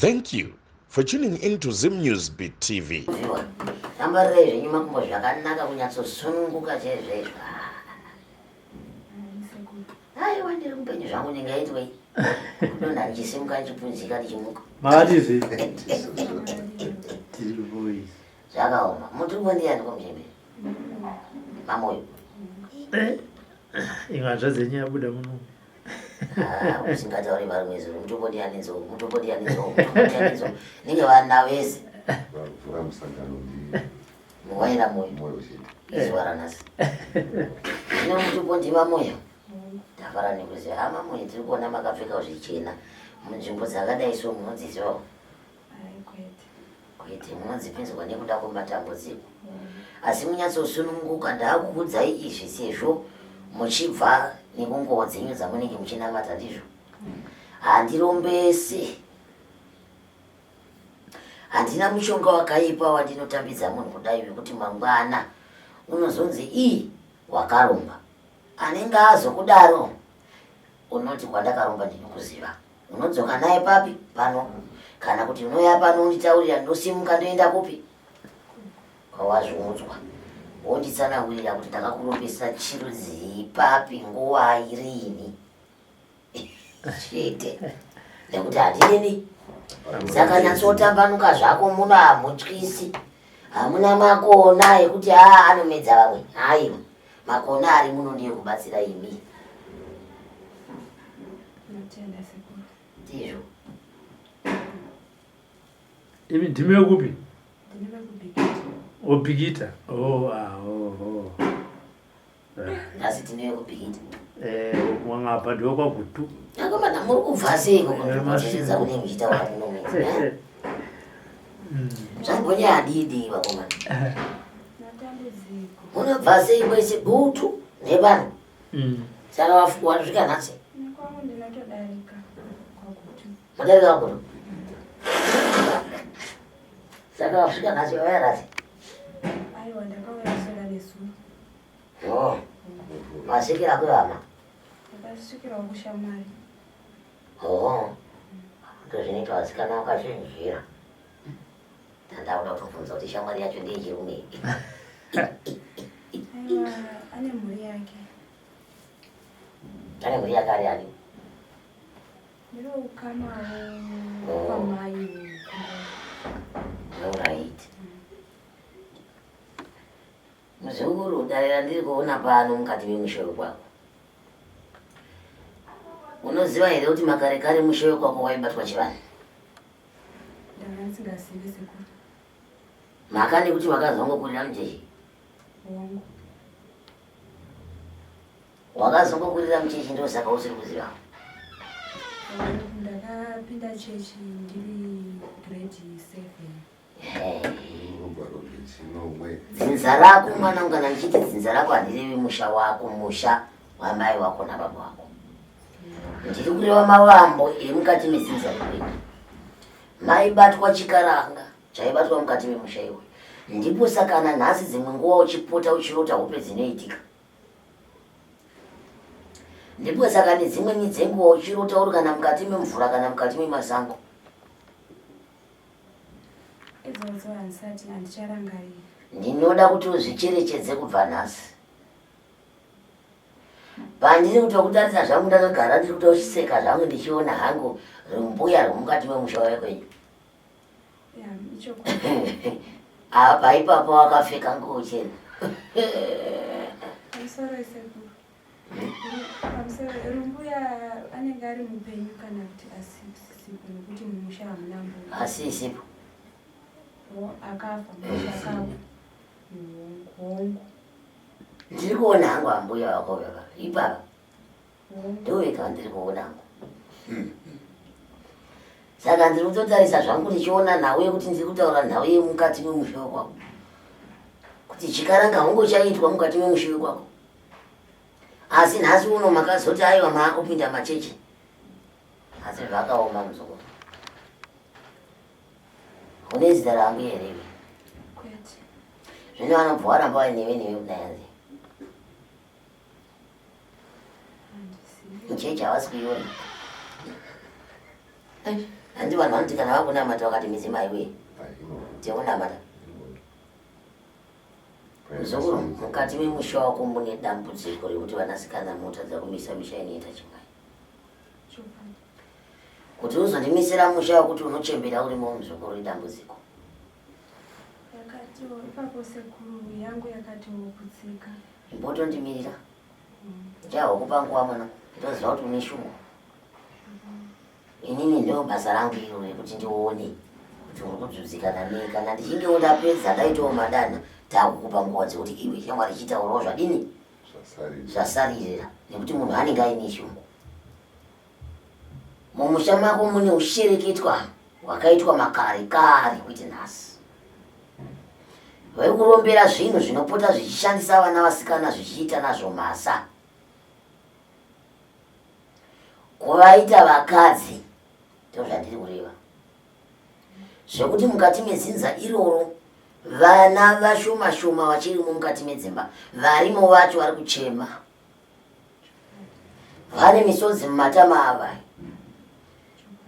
Thank you for tuning into Zim News Beat TV. Ingazazenya buda muno. Usingatauri vari mwezi mutombodi anizo ninge vana vese muwaira moyo izuva ranhasi ino mutombodi vamoyo ndafara nekuziva hama moyo tiri kuona makapfeka zvichena munzvimbo dzakadai so munodzizivawo kwete munodzipinzwa nekuda kwematambudziko asi munyatsosununguka ndaakukudzai izvi sezvo muchibva nekungowa dzenyu dzamunenge muchinamata ndizvo handirombese handina mushonga wakaipa wandinotambidza munhu kudai wekuti mangwana unozonzi ii wakaromba anenge azokudaro unoti kwandakaromba ndinokuziva unodzoka naye papi pano kana kuti unoya pano unditaurira ndosimuka ndoenda kupi kwawazviudzwa wonditsanangurira kuti ndakakurombesa chirudzi papi nguva irini chete nekuti handini saka nyatsotambanuka zvako muno hamutyisi hamuna makona ekuti anomedza vamwe haiwa makona ari muno ndiyo kubatsira imi ndizvo imi ndimi wekupi Obigita. Nasi tine kubigita. Mwangapa ndiwo kwa gutu. Ngoma na muri kubva sei kunokuchenza kune mchita wa munomwe. Zvambonya adidi vakoma. Natambudziko. Unobva sei kwese gutu nevanhu. Saka wasvika nhasi. Kwangu ndinotodarika kwa gutu. Mudarika kwa gutu. Saka wasvika nhasi wavarasi. Aiwa ndakauya kuzoda nesu. Masikira kuhama. Ndakasvikira kushamwari. Ndozvinoita vasikana vakazvinjira. Ndauda kutobvunza kuti shamwari yacho ndeyechirume. Aiwa ane mhuri yake. Ane mhuri yake ari ani? Ndiro ukamawo kwamai. Alright. Muzukuru darira ndiri kuona pano mukati memushoyo kwako. Unoziva here kuti makare kare mushoyo kwako waibatwa chivanhu? Ndanga ndisingazivi sekuru. Maka nekuti wakazongokurira muchechi? Wangu. Wakazongokurira muchechi ndosaka usiri kuziva? Ndakapinda chechi ndiri grade 7. Dzinza rako mwana ungana nchiti dzinza rako handirevi musha wako, musha wamai wako nababa wako. Ndiri kureva mavambo iri mukati medzinza rako. Maibatwa chikaranga chaibatwa mukati memusha iwe. Ndipo sakana nhasi dzimwe nguva uchipota uchirota hope dzinoitika. Ndipo saka nedzimweni dzenguva uchirota uri kana mukati memvura kana mukati memasango. Idzodzo handisati handicharangarira. Ndinoda kuti uzvicherechedze kubva nhasi. Pandiri kutokutarisa zvangu ndakagara ndiri kutoseka zvangu ndichiona hangu rumbuya rwomukati memusha wekwenyu. Apa ipapo wakapfeka nguo chena. Pamusoro sekuru. Rumbuya anenge ari mupenyu kana kuti asisipo nekuti mumusha hamuna mbuya. Asisipo. Akafa mushakawo. Hongu. Ndiri kuona hangu ambuya wako baba. Ipapa. Ndoweka ndiri kuona hangu. Saka ndiri kutotarisa zvangu ndichiona nawe kuti ndiri kutaura nawe mukati memusha wako. Kuti chikaranga hongo chaitwa mukati memusha wako. Asi nhasi uno makazoti aiwa maakupinda machechi. Asi zvakaoma muzukuru. Une zita rangu here iwe? Kwete. Zvino vanobva varamba vari newe kudayanzi. Mchechi havasi kuiona. handi vanhu vanoti kana vakunamata vakati mizima iwe tikunamata zokuru mukati memusha wako mune dambudziko rekuti vanasikana mota dzakumisa misha inoita chimwai kuti uzondimisira musha wekuti unochembera urimo muzukuru idambudziko yakati ipapo sekuru yangu yakati wokudzika imbotondimirira chawakupa nguva mwana ndoziva kuti une shungu inini ndo basa rangu iro rekuti ndione kuti uri kudzudzikana nei kana ndichinge ndapedza ndaitawo madana takukupa nguva dzekuti iwe changa richitaurawo zvadini zvasaririra nekuti munhu anenge aine shungu mumusha mako mune ushereketwa wakaitwa makare kare kuti nhasi vaikurombera zvinhu zvinopota zvichishandisa vana vasikana zvichiita nazvo mhasa kuvaita vakadzi ndo zvandiri kureva zvekuti mukati mezinza iroro vana vashoma shoma vachirimo mukati medzimba varimo vacho vari kuchema vane misodzi mumatama ava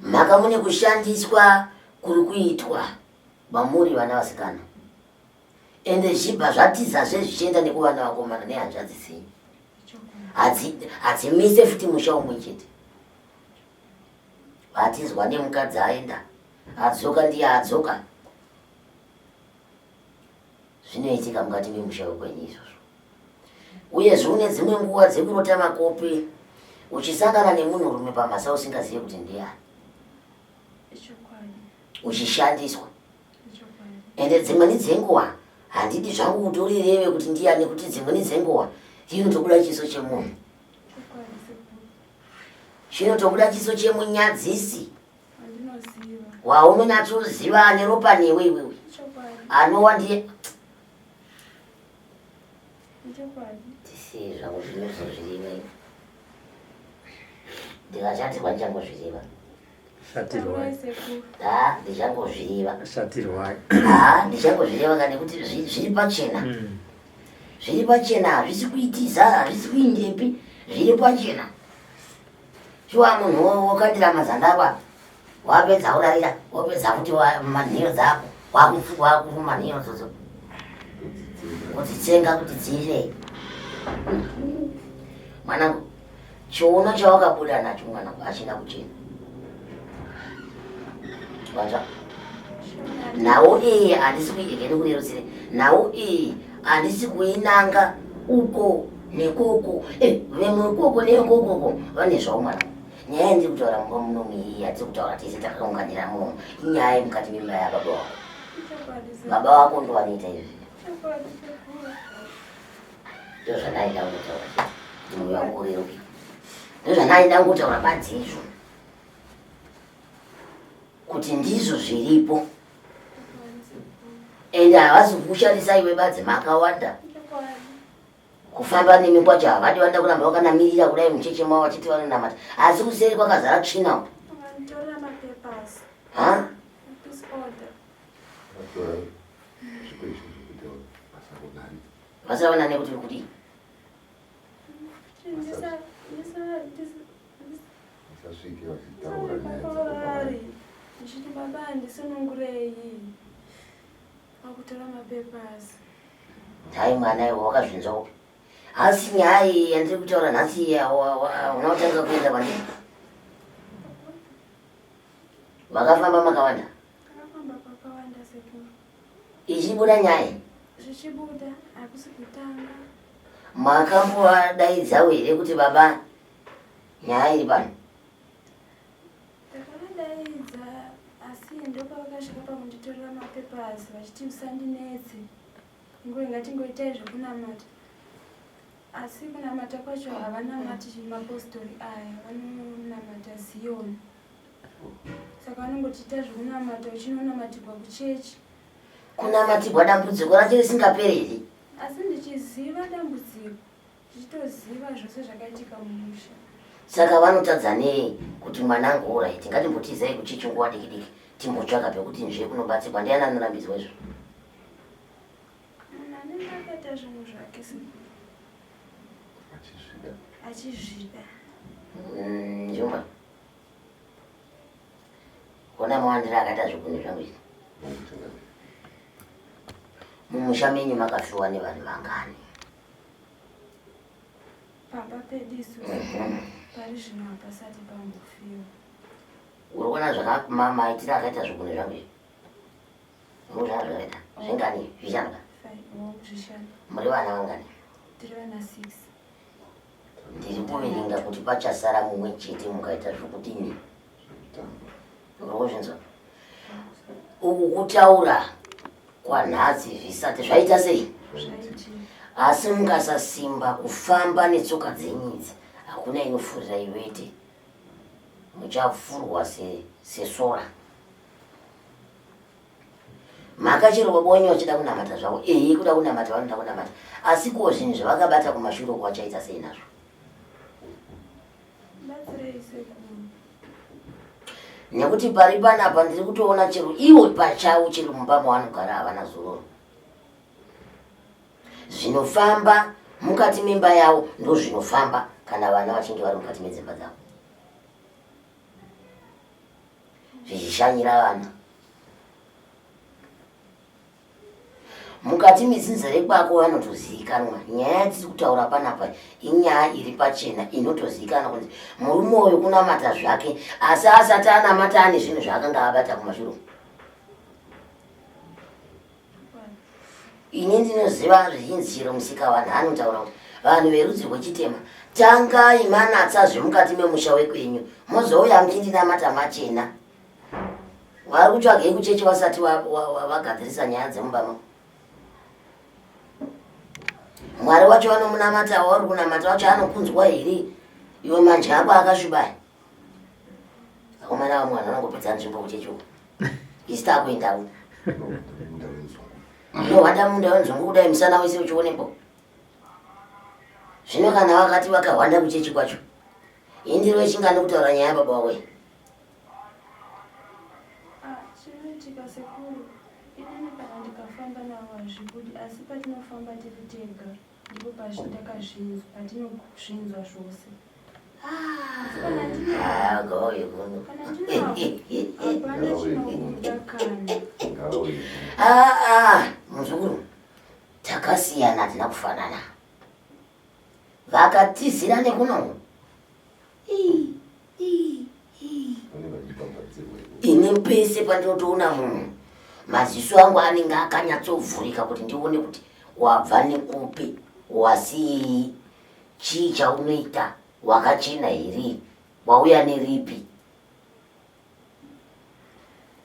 mhaka mune kushandiswa kuri kuitwa mamuri vana vasikana ende zvibva zvatizazve zvichienda nekuvana vakomana nehanzvadzi dzenyu hadzimise futi musha umwe chete vatizwa nemukadzi aenda adzoka ndiye adzoka zvinoitika mukati memusha wekwenyu izvozvo uyezve une dzimwe nguva dzekurota makope uchisangana nemunhu rume pamhasa usingazive kuti ndiani uchishandiswa ende dzimweni dzenguva handidi zvangu kutorireve kuti ndiani kuti dzimweni dzenguva chinotobuda chiso chemunhu chinotobuda chiso chemunyadzisi waunonyatsoziva ane ropa newe iwewe anowa ndiye tisi zvangu zvinozozviriva ndikachatirwa ndichangozviriva ndichangozviriva ndichangozviriva kana nekuti zviri pachena zviri pachena hazvisi kuitiza hazvisi kuindepi zviri pachena chiwa munhu wakandira mazandava wapedza urarira wapedza kuti manhiyo dzako wakufuma nhiyo dzodzo kudzitsenga kuti dzirei mwanangu chiuno chawakabuda nacho mwanangu hachina kuchena watsva nhau iyi handisi kuigekeni kurerutsire nhau iyi handisi kuinanga uko nekoko vemwe koko nekokoko vane zvavo mwanangu nyaya yandiri kutaura mumba munomu iyi hatisi kutaura tese takaunganira munomu inyaya yemukati memba yababa wako baba wako ndo vanoita izvi ndo zvanaida kutaura chete kuti mwoyo wangu ureruke ndo zvanaida kutaura badzi izvo kuti ndizvo zviripo ende havasi kukushandisa iwe badzi makawanda kufamba nemi kwacho havadi vanda kuramba vakanamirira kudai mucheche mavo vachiti vanonamata asi kuseri kwakazara tsvina vasaona nekuti kuti ndichiti baba handisunungurei wakutora mapepasi hai mwana iwe wakazvinzwa upi asi nyaya iyi yandiri kutaura nhasi unaotanga kuenda kwandii vakafamba makawanda akafamba kwakawanda sekuru ichibuda nyaya zvichibuda hakusi kutanga makambovadaidzawo here kuti baba nyaya iri pano takavadaidza asi ndopavakasvika pakunditorera mapepasi vachiti usandinetse nguve ngatingoitai zvekunamata asi kunamata kwacho havanamati mapostori aya vanonamata ziyoni saka vanongotiita zvekunamata uchinonamatirwa kuchechi kunamatirwa dambudziko racho risingapereri asi ndichiziva dambudziko ndichitoziva zvose zvakaitika mumusha saka vanotadza nei kuti mwanangu oraiti ngatimbotizai kuchechi nguva diki diki timbotsvaka pekuti nzve kunobatsirwa ndiani anorambidzwa izvo munhu anenge akaita zvinhu zvake achizvida njumba Kuna mwandira akaita zvikuni zvangu izvi. Mumusha menyu makafiwa nevanhu vangani? Pamba pedisu pari zvino hapasati pambofiwa. Uri kuona zvakamaitira akaita zvikuni zvangu izvi? Muzvana zvakaita zvingani zvishanda? Zvishanda. Muri vana vangani? Tiri vana 6. Ndiri kuverenga kuti pachasara mumwe chete mukaita zvokudini. Uri kuzvinzwa? Uku kutaura kwanhasi zvisati zvaita sei? Asi mungasasimba kufamba netsoka dzenyu idzi, hakuna inofurira iwete. Muchafurwa sesora. Makachirwa bonyo wachida kunamata zvavo. Kuda kunamata vanoda kunamata. Asi ko zvinhu zvavakabata kumashure kwachaita sei nazvo? Nekuti pari panapa ndiri kutoona chero iwo pachavo chero mumba mavanogara havana zororo. Zvinofamba mukati memba yavo ndo zvinofamba kana vana vachinge vari mukati medzimba dzavo. Zvichishanyira vana. Mukati mezinzere kwako vanotozivikanwa. Nyaya dziri kutaura panapa inyaya iri pachena inotozivikanwa kuti murume uyu kunamata zvake, asi asati anamata ane zvinhu zvaakanga abata kumashure. Ini ndinoziva zvizhinji chero musika vanhu anotaura kuti vanhu verudzi rwechitema tangai manatsa zvemukati memusha wekwenyu, mozouya muchindinamata machena. Vari kutsvagei kuchechi vasati vagadzirisa nyaya dzemumbamo? Mwari wacho vanomunamata, wauri kunamata wacho anokunzwa here? Iwe manje ako akasvibaya. Akomana vamwe vanhu vanongopedza nzvimbo kuchechi uko. Isita kuendawo. Wanda munda wenzungu kudai musana wese uchionepo. Zvino kana vakati vakawanda kuchechi kwacho, indiro wechingani kutaura nyaya baba wawe. Chinoitika sekuru, inini kana ndikafamba navo hazvibudi, asi patinofamba tiri tega ndipo patinozvinzwa zvose. Kana ndinavo hapana chinobuda kana. Muzukuru, takasiyana hatina kufanana. Vakatizira nekuno. Ini pese pandinotoona munhu, maziso angu anenge akanyatsovhurika kuti ndione kuti wabva nekupi, wasii, chii chaunoita, wakachena here, wauya neripi.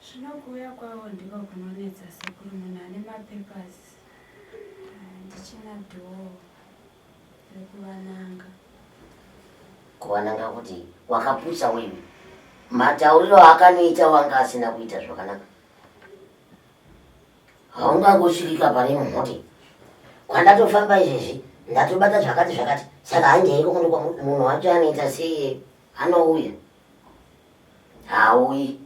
Zvinokuuya kwavo ndiko kunonetsa sekuru, munhu ane mapepasi. Ndichina dhoo rekuvananga. Kuvananga kuti wakaputsa wewe. Matauriro akanoita wanga asina kuita zvakanaka. Haungangosvikika pane mumhoti. Kwandatofamba izvezvi, ndatobata zvakati zvakati. Saka hanjaiko kundo kwa munhu wacho anoita sei anouya. Hauyi.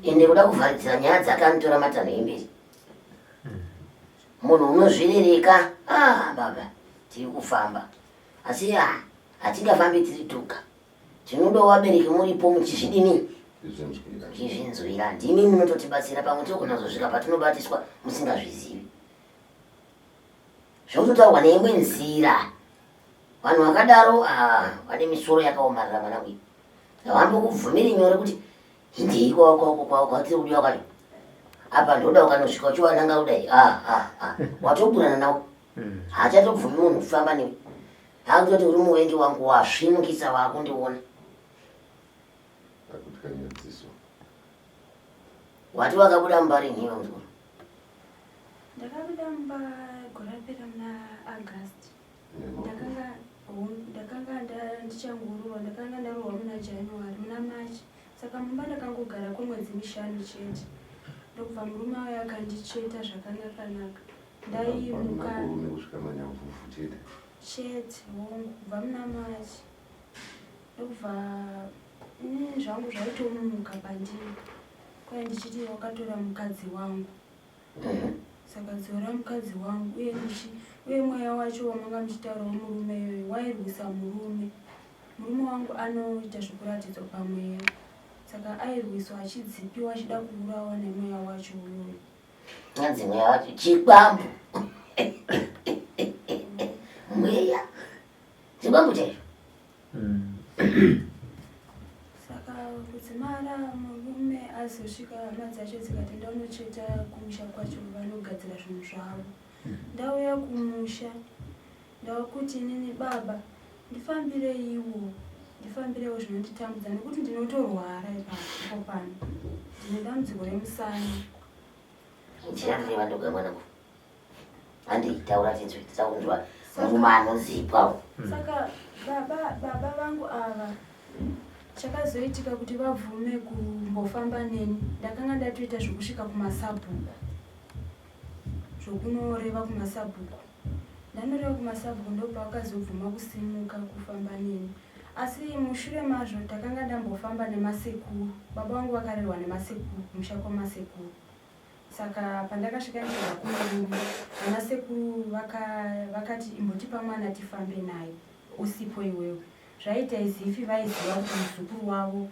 Ende kuda kuvharidzira nyaya dzakanotora matanho emberi. Munhu unozvirereka, baba, tiri kufamba. Asi hatingafambi tiri toga. Tinoda wabereki muripo muchizvidini? Chizvinzwira. Ndimi munototibatsira pamwe tokona kuzosvika patinobatiswa musingazvizivi. Zvototaurwa neimwe nzira. Vanhu vakadaro vane misoro yakaomarara mwanangu. Havambokubvumiri nyore kuti indei kwatiri kudiwa kwacho. Apa ndoda ukanosvika uchiwananga kudai. Watoburana nawo. Hachatobvumi munhu kufamba newe. Hakutoti uri muwengi wangu wasvinukisa wakundiona. Wati wakabuda mbari nhiva muzukuru? Ndakabuda mumba gore rapera muna August. Ndakanga ndichangururwa, ndakanga ndarohwa muna January, muna March. Saka mumba ndakangogara kwemwedzi 5 chete. Ndokubva murume waya akandicheta zvakanaka. Ndaimuka chete hongu kubva muna March. Ndokubva zvangu zvaitononoka pandiri. Kwai ndichiti wakatora mukadzi wangu. Saka dzora mukadzi wangu uye mweya wacho wamanga muchitaura murume yoyo wairwisa murume. Murume wangu anoita zvokuratidzwa pamweya. saka airwiswa achidzipiwa achida kuurawa nemweya wacho uyoyo. Nyanzi mweya wacho chikwambu. Mweya chikwambu chaicho. Saka kudzimara murume azosvika hama dzacho dzikati ndaunocheta kumusha kwacho vanogadzira zvinhu zvavo. Ndauya kumusha ndakuti inini baba ndifambireiwo zvinonditambudza nekuti ndinotorwara ipapo pano ndine dambudziko remusana. Ndiyareva ndoga mwanangu. Anditaura tidzwa murume anozipa. Saka baba vangu ava chakazoitika kuti vabvume kumbofamba neni. Ndakanga ndatoita zvokusvika kumasabhuku, zvokunoreva kumasabhuku. Ndanoreva kumasabhuku ndobva vakazobvuma kusimuka kufamba neni. Asi mushure mazvo takanga ndambofamba nemasekuru. Baba vangu vakarerwa nemasekuru kumusha kwamasekuru. Saka pandakasvika ndibva kumurume, vanasekuru vakati imbotipa mwana tifambe naye usipo iwewe. Zvaita izifi vaiziva kuti muzukuru wavo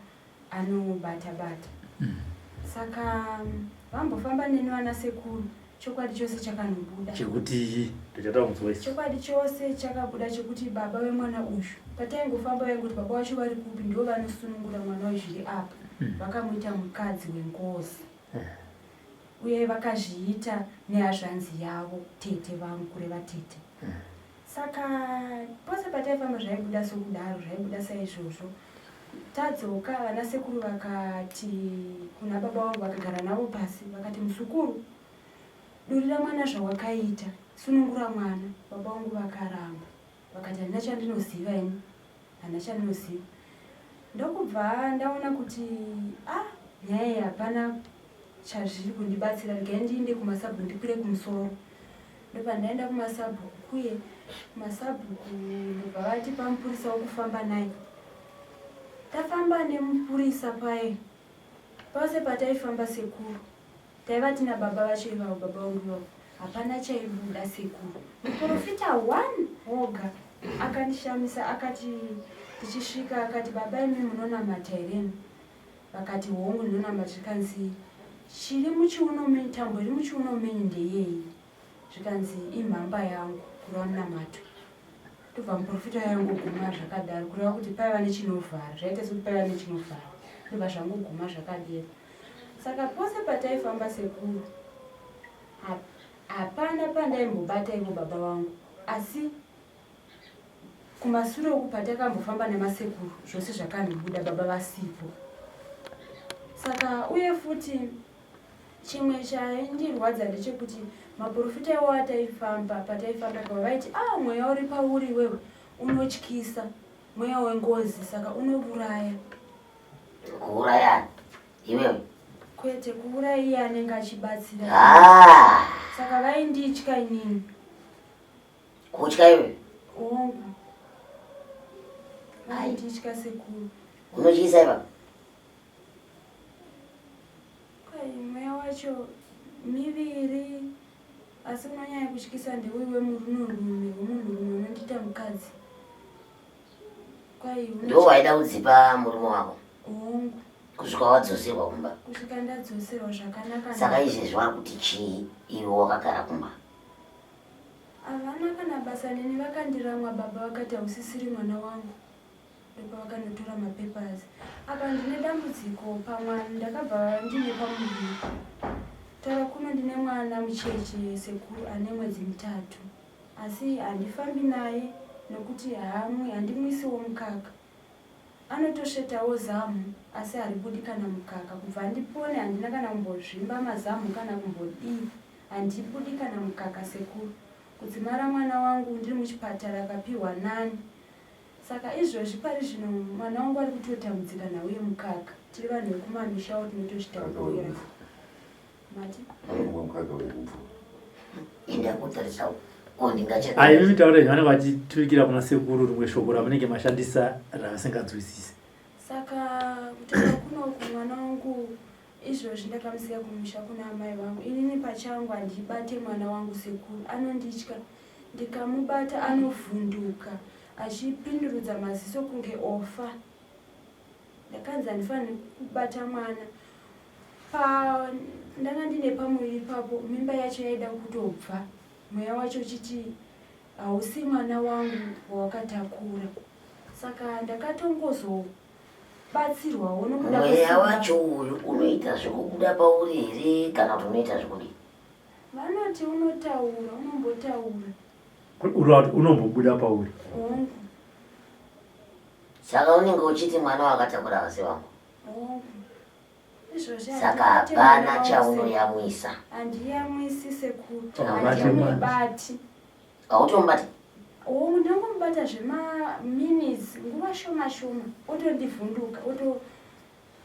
anobata-bata. Saka vambofamba neni vanasekuru, chokwadi chose chakanobuda. Chekuti ndichada kunzwa ichi. Chokwadi chose chakabuda chekuti baba wemwana uyu pataingofamba vaingoti baba vacho vari kupi ndo vanosunungura mwana uyu zviri apa. Vakamuita mukadzi wengozi. Uye vakazviita nehazvanzi yavo tete vangu kureva tete. Saka pose pataifamba zvaibuda sokudaro, zvaibuda saizvozvo. Tadzoka vanasekuru vakati kuna baba vangu, vakagara navo pasi vakati muzukuru, durira mwana zvawakaita, sunungura mwana. Baba vangu vakaramba vakati handina chandinoziva ini, handina chandinoziva. Ndokubva ndaona kuti nyaya hapana chazviri kundibatsira, regai ndiende kumasabhuku ndikwire kumusoro. Ndobva ndaenda kumasabhuku, uye kumasabhuku ndobva vatipa mupurisa wokufamba naye. Tafamba nemupurisa paye. Pose pataifamba sekuru, taiva tina baba vacho ivavo, baba vangu ivavo, hapana chaibuda sekuru. Muprofita 1 woga akandishamisa, akati tichisvika akati baba imi munonamata here? Vakati hongu ndinonamata. Zvikanzi chiri muchiuno menyu, tambo iri muchiuno menyu ndeyei? Zvikanzi imhamba yangu kureva munamato. Ndobva muprofita yangoguma zvakadaro, kureva kuti paiva nechinovhara, zvaita sekuti paiva nechinovhara. Ndobva zvangoguma zvakadero. Saka pose pataifamba sekuru, hapana pandaimbobata ivo baba vangu. Asi kumashure uku patakambofamba nemasekuru, zvose zvakanobuda baba vasipo. Saka uye futi chimwe chaindirwadza ndechekuti maprofita iwo ataifamba, pataifamba kwa vaiti mweya uri pauri wewe unotyisa, mweya wengozi, saka unouraya. Kuuraya iwewe? Kwete, kuuraya iye anenge achibatsira. Saka vainditya inini. Kutya iwewe? Hongu. Vainditya sekuru. Unotyisa ipa? Mweya wacho miviri, asi unonyanya kutyisa ndeuwe wemunhurume unondiita mukadzi. Ndo waida kudzipa murume wako? Hongu. Kusvika wadzoserwa kumba? Kusvika ndadzoserwa zvakanaka. Saka izvezvi vari kuti chii iwe wakagara kumba? Havana kana basa neni, vakandiramwa baba vakati hausisiri mwana wangu. Ndopa vakanotora mapepazi. Apa ndine dambudziko pamwana, ndakabva ndine pamuviri. Taura kuno ndine mwana mucheche sekuru ane mwedzi 3. Asi handifambi naye nokuti handimwisiwo mukaka. Anotosvetawo zamu asi haribudi kana mukaka. Kubva ndipone handina kana kumbozvimba mazamu kana kumbodii. Handibudi kana mukaka sekuru. Kudzimara mwana wangu ndiri muchipatara akapiwa 9. Saka izvozvi pari zvino mwana wangu ari kutotambudzika nauye mukaka. Tiri vanhu vekumamishawo tinotozvitaurira. Mati? Enda kutarisawo. Imi taura zvavane vachiturikira kuna sekuru rimwe shoko ravanenge mashandisa ravasingadzwisisi. Saka kutaura kunoku mwana wangu izvozvi ndakamusiya kumusha kuna amai vangu. Inini pachangu handibate mwana wangu sekuru. Anonditya. Ndikamubata anovhunduka, achipindurudza maziso kunge ofa. ndakanzi handifaniri kubata mwana. Ndanga ndine pamuviri ipapo mimba yacho yaida kutobva, mweya wacho uchiti hausi mwana wangu wawakatakura. Saka ndakatongozobatsirwawo nokuda mweya wacho uyu unoita zvekubuda pauri here kana kuti unoita zvekudii? vanoti unotaura, unombotaura. Unombobuda pauri. Hongu. Saka unenge uchiti mwana wakatakura hasi wangu. Hongu. Saka hapana chaunoyamwisa. Handiyamwisi sekuru. Handimubati. Handimubati. Hautomubati? Ndangomubata zvema-minutes, nguva shoma shoma, otondivhunduka,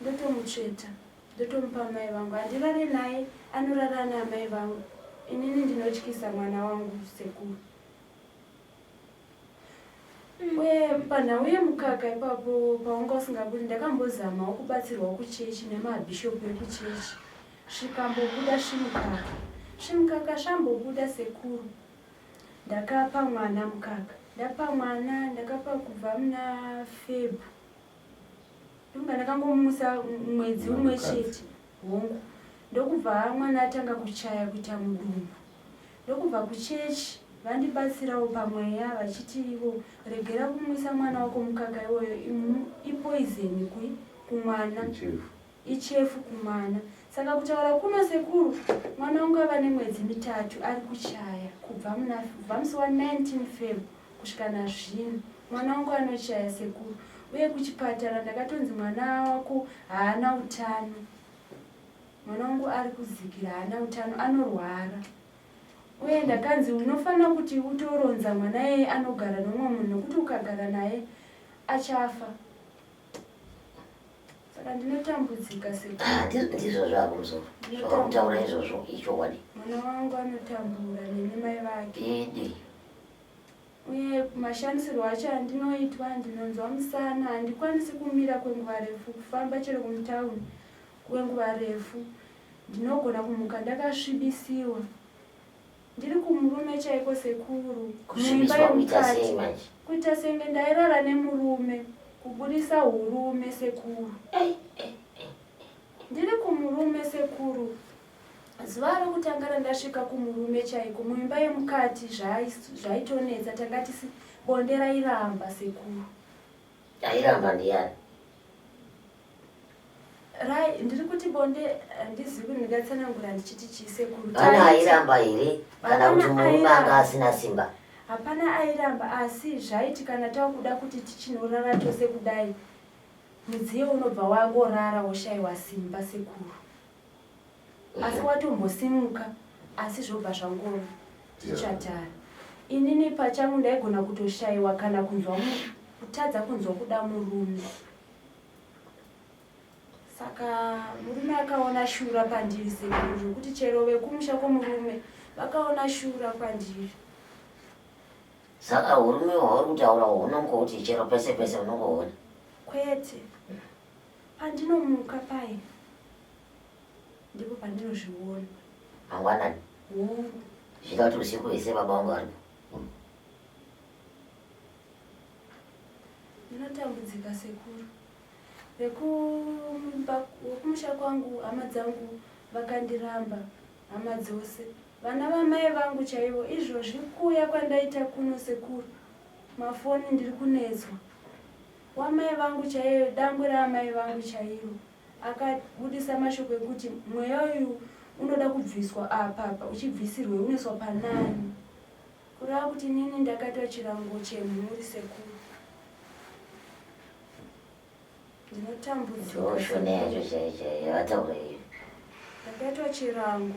ndotomutsveta, ndotomupa mai vangu. Handirare naye, anorara namai vangu. Inini ndinotyisa mwana wangu sekuru. Uye panhau yemukaka ipapo paunga usingabudi, ndakambozamawo kubatsirwa kuchechi nemabhishopu ekuchechi. Zvikambobuda zvimukaka. Zvimukaka zvambobuda sekuru. Ndakapa mwana mukaka. Ndapa mwana, ndakapa kubva muna Febhu. Ndakangomumusa mwedzi umwe chete. Hongu. Ndokubva mwana atanga kuchaya kuita mudumbu. Ndokubva kuchechi vandibatsirawo pamweya vachiti ivo regera kumwisa mwana wako mukaka iwoyo ipoizeni kumwana. Ichefu kumwana. Saka kutaura kuno sekuru, mwana wangu ava nemwedzi 3 ari kuchaya kubva musi wa19 Febhu kusvika nazvino. Mwana wangu anochaya sekuru. Uye kuchipatara ndakatonzi mwana wako haana utano. Mwana wangu ari kuzikira haana utano, anorwara. Uye ndakanzi unofanira kuti utoronza mwana yeye anogara nomwe munhu nokuti ukagara naye achafa. Saka ndinotambudzika sekuru. Ndizvo zvako muzoro. Zvakutaura izvozvo ichokwadi. Mwana wangu anotambura nemai vake. Didi. Uye mashandisirwo acho andinoitwa, ndinonzwa musana, handikwanisi kumira kwenguva refu, kufamba chero kumutauni kwenguva refu. Ndinogona kumuka ndakasvibisiwa. Ndiri kumurume chaiko sekuru. Kusvibiswa kuita sei manje? Kuita senge ndairara nemurume, kubudisa hurume sekuru. Ndiri kumurume sekuru. Zuva rokutanga ndasvika kumurume chaiko, muimba yemukati zvaitonetsa, tangati bonde rairamba sekuru. Airamba ndiani? Ndiri kuti bonde handizivi ndingatsanangura ndichiti chii sekuru. Pana airamba here kana kuti murume anga asina simba? Hapana airamba, asi zvaiti kana takuda kuti tichinorara tose kudai, mudziyo unobva wangorara woshayiwa simba sekuru. Asi watombosimuka, asi zvobva zvangova tichatara. Inini pachangu ndaigona kutoshayiwa kana kutadza kunzwa kuda murume. Saka murume akaona shura pandiri sekuru, zvokuti chero vekumusha kwomurume vakaona shura pandiri. Saka hurume hwauri kutaura unongoti chero pese pese unongoona? Kwete. Pandinomuka pai ndipo pandinozviona. Mangwanani? Zvida kuti usiku hwese baba vangu varipo? Ndinotambudzika sekuru. Vekumusha kwangu hama dzangu vakandiramba, hama dzose. Vana vamai vangu chaivo izvozvi kuuya kwandaita kuno sekuru. Mafoni ndiri kunetswa. Wamai vangu chaivo, dangwe raamai vangu chaivo, akabudisa mashoko ekuti mweya uyu unoda kubviswa apa, uchibvisirwe unoiswa panani. Kureva kuti nini ndakaitwa chirango chemhuri sekuru. Ndinotambudzika. Ndoshona yacho yavataura iyo. Ndakaitwa chirango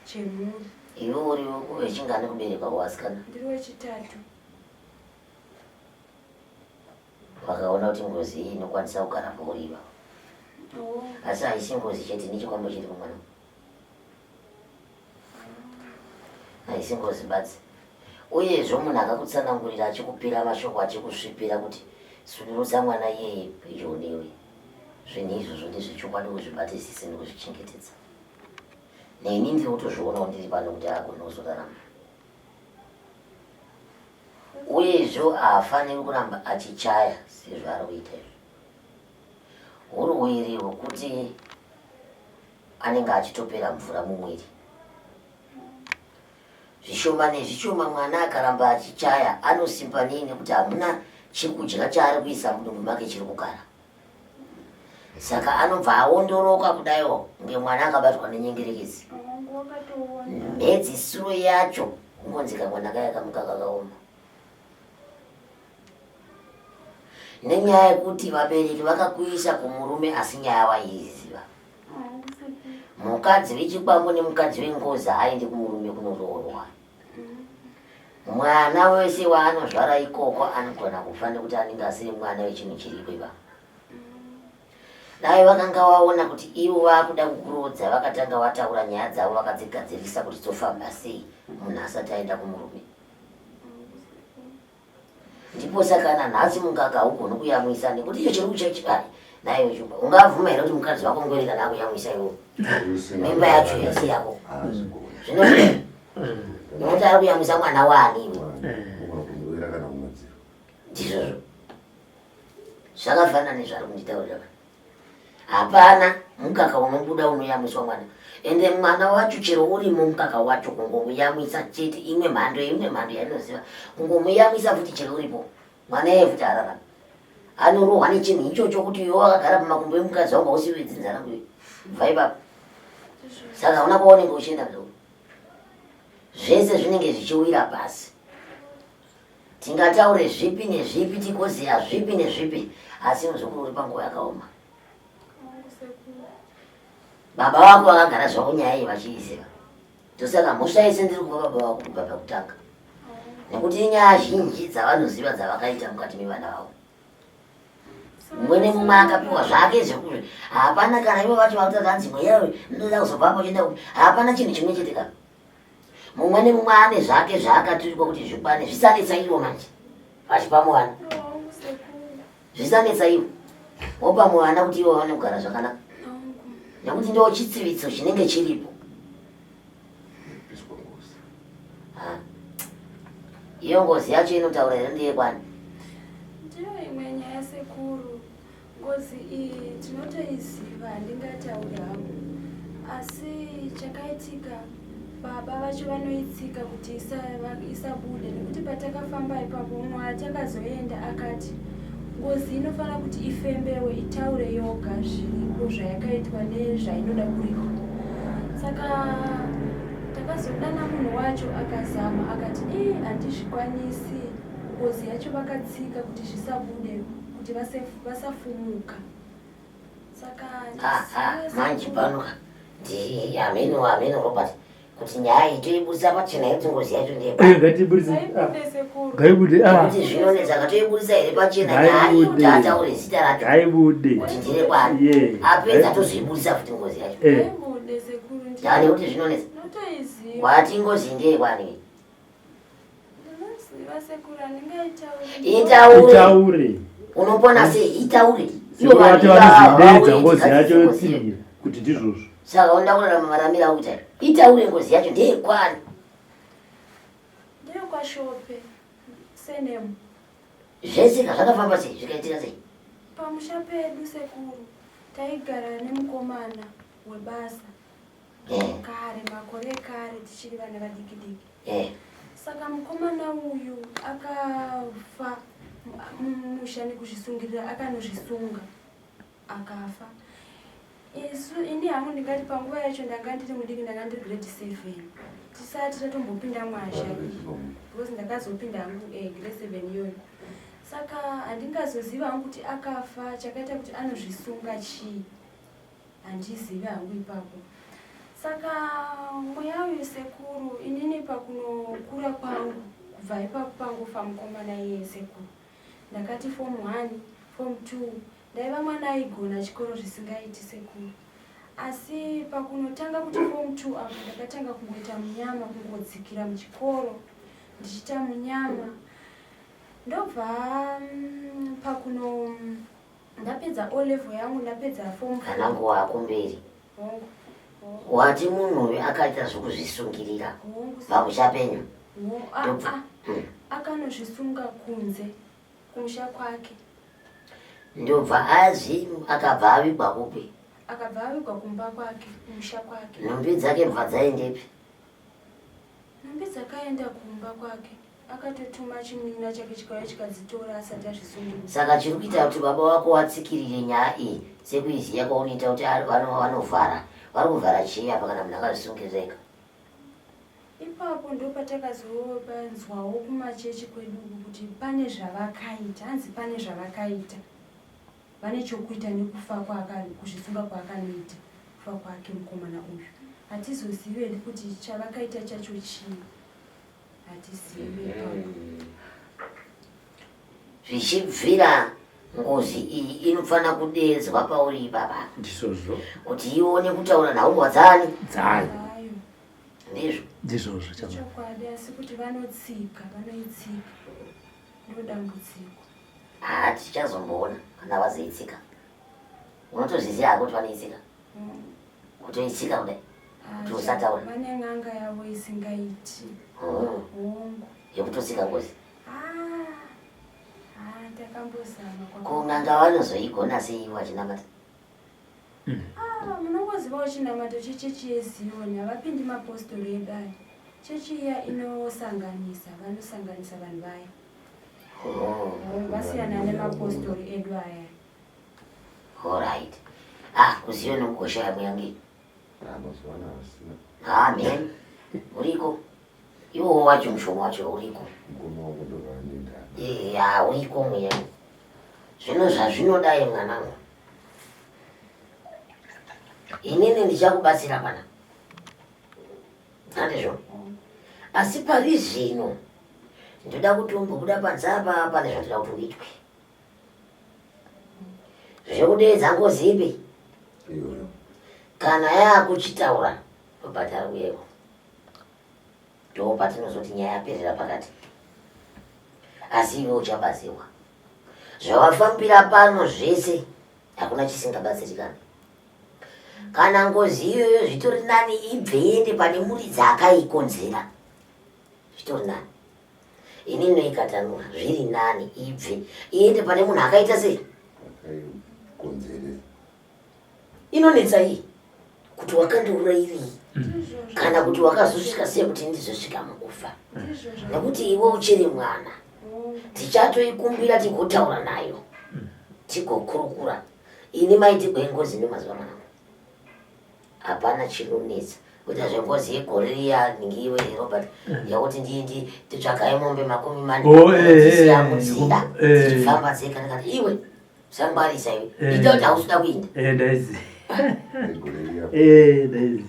chemhuri. Iwe uri wechingani kuberekwa kwawasikana? Ndiri wechitatu. Wakaona kuti ngozi iyi inokwanisa kugara pauriva. Asi haisi ngozi chete nechikwambo chiri pamwana. Haisi ngozi badzi. Uyezvo munhu akakutsanangurira achikupira mashoko achikusvipira kuti sunurudza mwana iyeye pedyo newe. Zvinhu izvozvo ndezvechokwadi kuzvibatisisa nekuzvichengetedza. Neni ndiri kutozvionawo ndiri pano kuti agona kuzorarama. Uyezvo haafaniri kuramba achichaya sezvo ari kuita izvo. urwere hwekuti anenge achitopera mvura mumwiri. Zvishoma nezvishoma mwana akaramba achichaya anosimba nei nekuti hamuna chekudya chaari kuisa mudumbu make chiri kugara. Saka anobva aondoroka kudaiwo ngemwana akabatwa nenyengerekezi. Mhedzisiro yacho kungonzika mwana kaya kamuka kakaoma. Nenyaya yekuti vabereki vakakuisa kumurume asi nyaya waiziva. Mukadzi wechikwambo nemukadzi wengozi haaendi kumurume kunoroorwa. Mwana wese waanozvara ikoko anogona kufa nekuti anenge asiri mwana wechinhu chiripo iva. Dai vakanga vaona kuti ivo vakuda kukurodza vakatanga vataura nyaya dzavo vakadzigadzirisa kuti tofamba sei munhu asati aenda kumurume. Ndipo saka nanhasi mungaka haugoni kuyamwisa nekuti iyo chiri kuchechikari nayo chumba. Ungavhuma here kuti mukadzi wako ngoreka nakuyamwisa iwo mimba yacho yese yako. Zvino nekuti ari kuyamwisa mwana waani iwo. Ndizvozvo zvakafanana nezvari kunditaurira. Hapana mukaka unobuda unoyamwiswa mwana. Ende mwana wacho chero urimo mukaka wacho kungomuyamwisa chete imwe mhando yainoziva. Kungomuyamwisa futi chero uripo. Mwana yeye futi hararama. Anorohwa nechinhu ichocho kuti iwe wakagara pamakumbo emukadzi wangu hausivedzi nzara kuyo. Bva ipapo. Saka una kwaunenge uchienda mzoro. Zvese zvinenge zvichiwira pasi. Tingataure zvipi nezvipi tikoziya zvipi nezvipi asi muzukuru uri panguva yakaoma. Baba wako vakagara zvavo nyaya iyi vachiiziva. Ndosaka mhosva yese ndiri kuva baba wako kubva pakutanga. Nekuti inyaya zhinji dzavanoziva dzavakaita mukati mevana vavo. Mumwe nemumwe akapiwa zvake zvekuti hapana kana ivo vacho vakutadza hanzi mweyawe ndoda kuzobvapo chienda kuti hapana chinhu chimwe chete kana. Mumwe nemumwe ane zvake zvaakaturikwa kuti zvikwane zvisanetsa ivo manje. Vachipa mwana. Zvisanetsa ivo. Wopa mwana kuti ivo vaone kugara zvakanaka. Nekuti ndo chitsivitso chinenge chiripo. Iyo ngozi yacho inotaura here ndeyekwani? Ndiyo imwe nyaya sekuru. Ngozi iyi tinotoiziva handingatauri hangu. Asi chakaitika baba vacho vanoitsika kuti isabude nekuti patakafamba ipapo umwe atakazoenda akati ngozi inofanira kuti ifembewe itaure yoga zviripo zvayakaitwa nezvainoda kurikwa. Saka takazodana munhu wacho akazama akati handizvikwanisi ngozi yacho vakatsika kuti zvisabude kuti vasafumuka. Saka manje pano ameno Robert kuti nyaya iyi toibudisa pachena yekuti ngozi yacho ndeyekuti zvinonetsa toibudisa here pachena nyaya iyi kuti ataure zita racho kuti ndire kwani apedza tozoibudisa futi ngozi yacho tane kuti zvinonetsa wati ngozi ndeyekwani itaure unopona sei itaure ivo vanozideedza ngozi yacho yotsingira kuti ndizvozvo. Saka undakurara mamaramira kuti itaure ngozi yacho ndeyekwani? Ndeyekwashope senemu. Zvese zvakafamba sei zvikaitika sei? Pamusha pedu sekuru taigara nemukomana webasa kare makore kare tichiri vana vadiki diki. Saka mukomana uyu akafa mushani kuzvisungirira akanozvisunga akafa. Ini hangu ndingati panguva yacho ndanga ndiri mudiki ndanga ndiri grade 7 tisati tatombopinda mwazha because ndakazopinda hangu grade 7 iyoyo. Saka handingazoziva hangu kuti akafa chakaita kuti anozvisunga chii handizivi hangu ipapo. Saka mweya uyu sekuru inini pakunokura kwangu kubva ipapo pangofa mukomana iye sekuru ndakati form 1 form 2 ndaiva mwana aigona chikoro zvisingaiti sekuru. Asi pakunotanga kuti form 2 apo ndakatanga kungoita munyama kungodzikira muchikoro ndichiita munyama. Ndobva pakuno ndapedza O level yangu ndapedza form 4 kana nguva kumberi wati munhu akaita zvokuzvisungirira pamusha penyu akanozvisunga kunze kumusha kwake. ndobva azi akabva avigwa kupi akabva avigwa kumba kwake kumusha kwake. Nhumbi dzake bva dzaendepi? Nhumbi dzakaenda kumba kwake akatotuma chimunun'una chake chikauya chikadzitora asati azvisungirisa. Saka chiri kuita kuti baba wako watsikirire nyaya iyi sekuiziya kwaunoita kuti vanovhara vari kuvhara chii apa kana munhu akazvisungireka? Ipapo ndo patakazopanzwawo kumachechi kwedu kuti pane zvavakaita, hanzi pane zvavakaita. Vane chokuita nekufa kwake, kuzvisunga kwaakanoita kufa kwake mukomana uyu. Hatizozivi kuti chavakaita chacho chii. Hatizivi ipapo. Zvichibvira ngozi iyi inofanira kudedzwa pauri baba. Ndizvozvo. Kuti ione kutaura nhaumbwa dzani. Dzani. Ndizvo. Ndizvozvo chama. Chokwadi asi kuti vanoitsika. Ndodambudziko. Tichazomboona kana vazoitsika. Unotozviziva kuti vanoitsika? Kutoitsika kudai. Kuti usataura. Vane n'anga yavo isingaiti. Hongo. Yekutotsika ngozi. Takambozama kun'anga vanozoigona sei vachinamata? Munongoziva uchinamata chechechi yeZioni havapindi mapostori edu aya. Chechi iya inosanganisa, vanosanganisa vanhu vaya. Vasiyana nemapostori edu aya. Alright. kuZioni ukoshaya muyangi. Amen. Uriko. Iwo wacho mshomo wacho uriko. Ya uriko muyangi. Zvino zvazvinodai mwanangu. Inini ndichakubatsira pana. Andizvo. Asi pari zvino ndoda kuti umbobuda panzapa pane zvatinoda kuti uitwe. Zvekudedza ngozipi. Kana yakuchitaura tobhadhara uyeko. Ndo patinozoti nyaya yapera pakati. Asi iwe uchabatsirwa. Zvawafambira pano zvese hakuna chisingabatsirikana. Kana ngozi iyoyo zvitori nani ibve iende pane muri dzakaikonzera. Zvitori nani. Ini noikatanura zviri nani ibve iende pane munhu akaita sei? Inonetsa iyi kuti wakandiurayiri kana kuti wakazosvika sei kuti ndizosvika mukufa. Nekuti iwe uchiri mwana tichatoikumbira tigotaura nayo tigokurukura. Ini maiti kwengozi nemazuva mangu hapana chinonetsa kuti zvengozi yegore riya ningiwe Robert yakuti ndindi titsvakai mombe 40 dzisiyamutsira tichifamba dzeka iwe sangwarisa iwe ita kuti hausuda kuinda. Ndaizi. Ndaizi.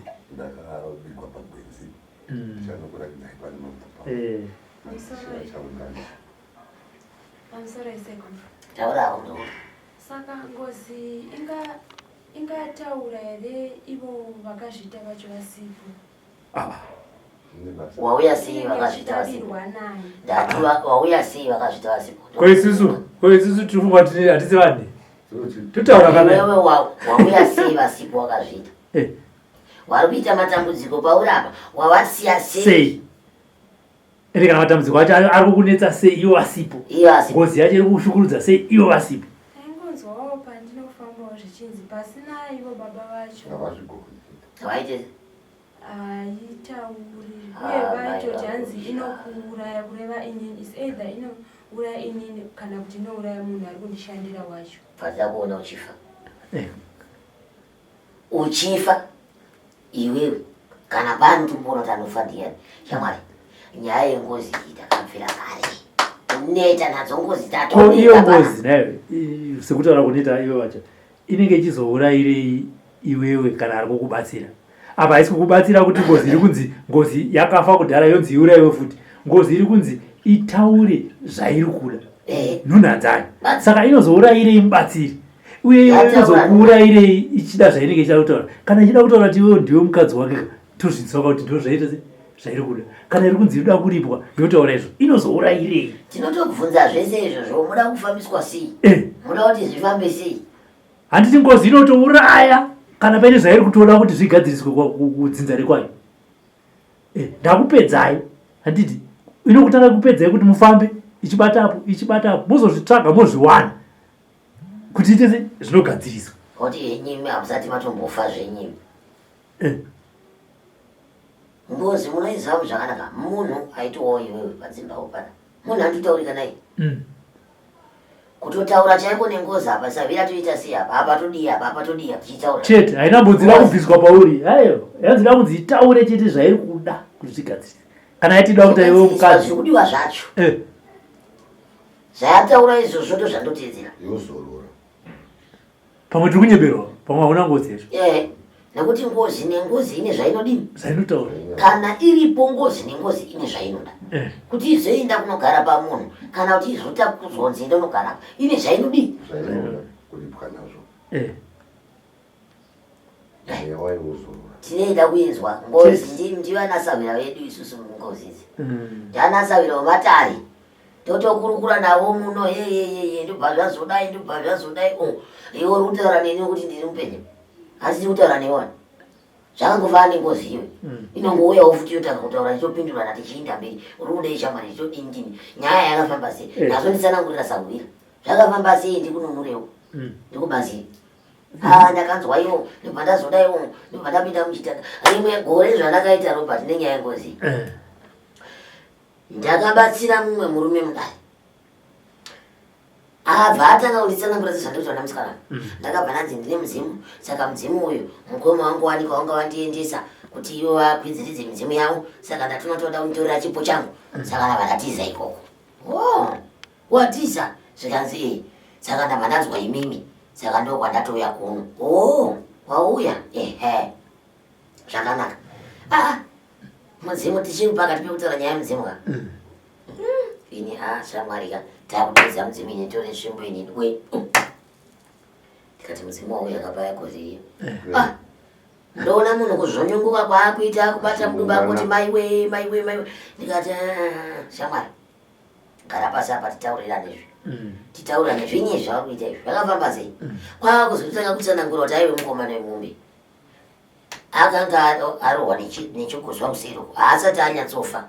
Taurawo ndo. Saka ngozi ingataura here ivo vakazvita vacho vasipo. Wauya sei vakazvita vasipo? Ndati wauya sei vakazvita vasipo? Kwaisusu tirifunga kuti hatisi vanhu. Totaura kana wewe wauya sei vasipo wakazvita? Wari kuita matambudziko pauri apa wavasiya sei? Ende kana matambudziko acho ari kukunetsa sei iwo vasipo? Ngozi yacho iri kushungurudza sei iwo vasipo? Aingonzwawo pandinofambawo zvichinzi pasina ivo baba vacho vaite haitauri uye vaitoti hanzi inokuuraya kureva inini is either inouraya inini kana kuti inouraya munhu ari kundishandira wacho. Padza kuona uchifa. Uchifa iwewe kana pano tumbono tanofa ndiani shamwari. Nyaya yengozi takamfira kare neta nadzo ngozi tato iyo ngozi nayo sekutaura kuneta iwe wacho inenge ichizourayirei iwewe kana ari kukubatsira. Apa haisi kukubatsira kuti ngozi iri kunzi ngozi yakafa kudhara yonzi iurayiwe futi. Ngozi iri kunzi itaure zvairi kuda nhunha dzayo. Saka inozourayirei mubatsiri uye iwe inozokuurayirei ichida zvainenge ichida kutaura. Kana ichida kutaura kuti iwe ndiwe mukadzi wake tozvinzwa kuti ndo zvaita zvairi kuda. Kana iri kunzi inoda kuripwa yotaura izvo inozourayirei. Tinotobvunza zvese izvozvo muda kufambiswa sei? Muda kuti zvifambe sei? Handiti ngozi inotouraya kana paine zvairi kutoda kuti zvigadziriswe kudzinza rekwayo. Ndakupedzai handiti inokutanga kupedzai kuti mufambe ichibatapo muzozvitsvaga mozviwana. kuti ite zvinogadziriswa kuti nyime hamuzati matombofa zvenyime ngozi munoiziva zvakanaka munhu aitowo iwewe padzimbawo pana munhu anditaurika naye kutotaura chaiko nengozi apa savira toita sei apa todii apa todii tichitaura chete haina mbodzida kubviswa pauri aiyo yanzida kunzi itaure chete zvairi kuda kuti zvigadzirisa kana yatida kuti iwe mukadzi zvikudiwa zvacho zvayataura izvozvo ndo zvandotedzera yozorora pamwe tiri kunyeberwa pamwe hauna ngozi yacho nekuti ngozi nengozi ine zvainodini zvainotaura kana iripo ngozi nengozi ine zvainoda kuti izoenda kunogara pamunhu kana kuti izota kuzonzi ndonogara ine zvainodini kuripwa nazvo tinoenda kuinzwa ngozi ndivanasavira vedu isusu mungozi idzi ndanasavira wematari totokurukura navo muno yeyeyeye ndobva zvazodai ndobva zvazodai iwe uri kutaura neni kuti ndiri mupenyu asi ndiri kutaura newani zvakangofana nengozi iwe inongouyawo futi yotanga kutaura ndichopindurana tichiinda mberi uri kudai shamwari ndichodinidini nyaya yakafamba sei nazo nditsanangurira sagwira zvakafamba sei ndikunonurewo ndikubaziri ndakanzwa iwo ndobva ndazodaiwo ndobva ndapinda muchitaka rimwe gore zvandakaita robert nenyaya yengozi ndakabatsira mumwe murume mudai abva atanga kunditsanangura zvezvandoita namusikana ndakabva ndanzi ndine mudzimu saka mudzimu uyu mukoma wangu wanika wanga wandiendesa kuti ivo vakwidziridze midzimu yavo saka ndatonotoda kunditorera chipo changu saka ndabva ndatiza ikoko watiza zvikanzi saka ndabva ndanzwa imimi saka ndo kwandatoya kuno wauya zvakanaka mudzimu tichiri pakati pekutaura nyaya yemudzimu ka ini shamwarika takudedza mudzimu ine tore svimbo ini we tikati mudzimu wauya akapaya koziyo ndoona munhu kuzvonyunguka kwaakuita kubata mudumba akuti maiwe ndikati shamwari gara pasi apa titaurirane titaurane zvinyi zvavari kuita izvi zvakafamba sei kwava kuzotanga kutsanangura kuti aiwe mukomana wemumbi akanga arohwa nechigozwa musero haasati anyatsofa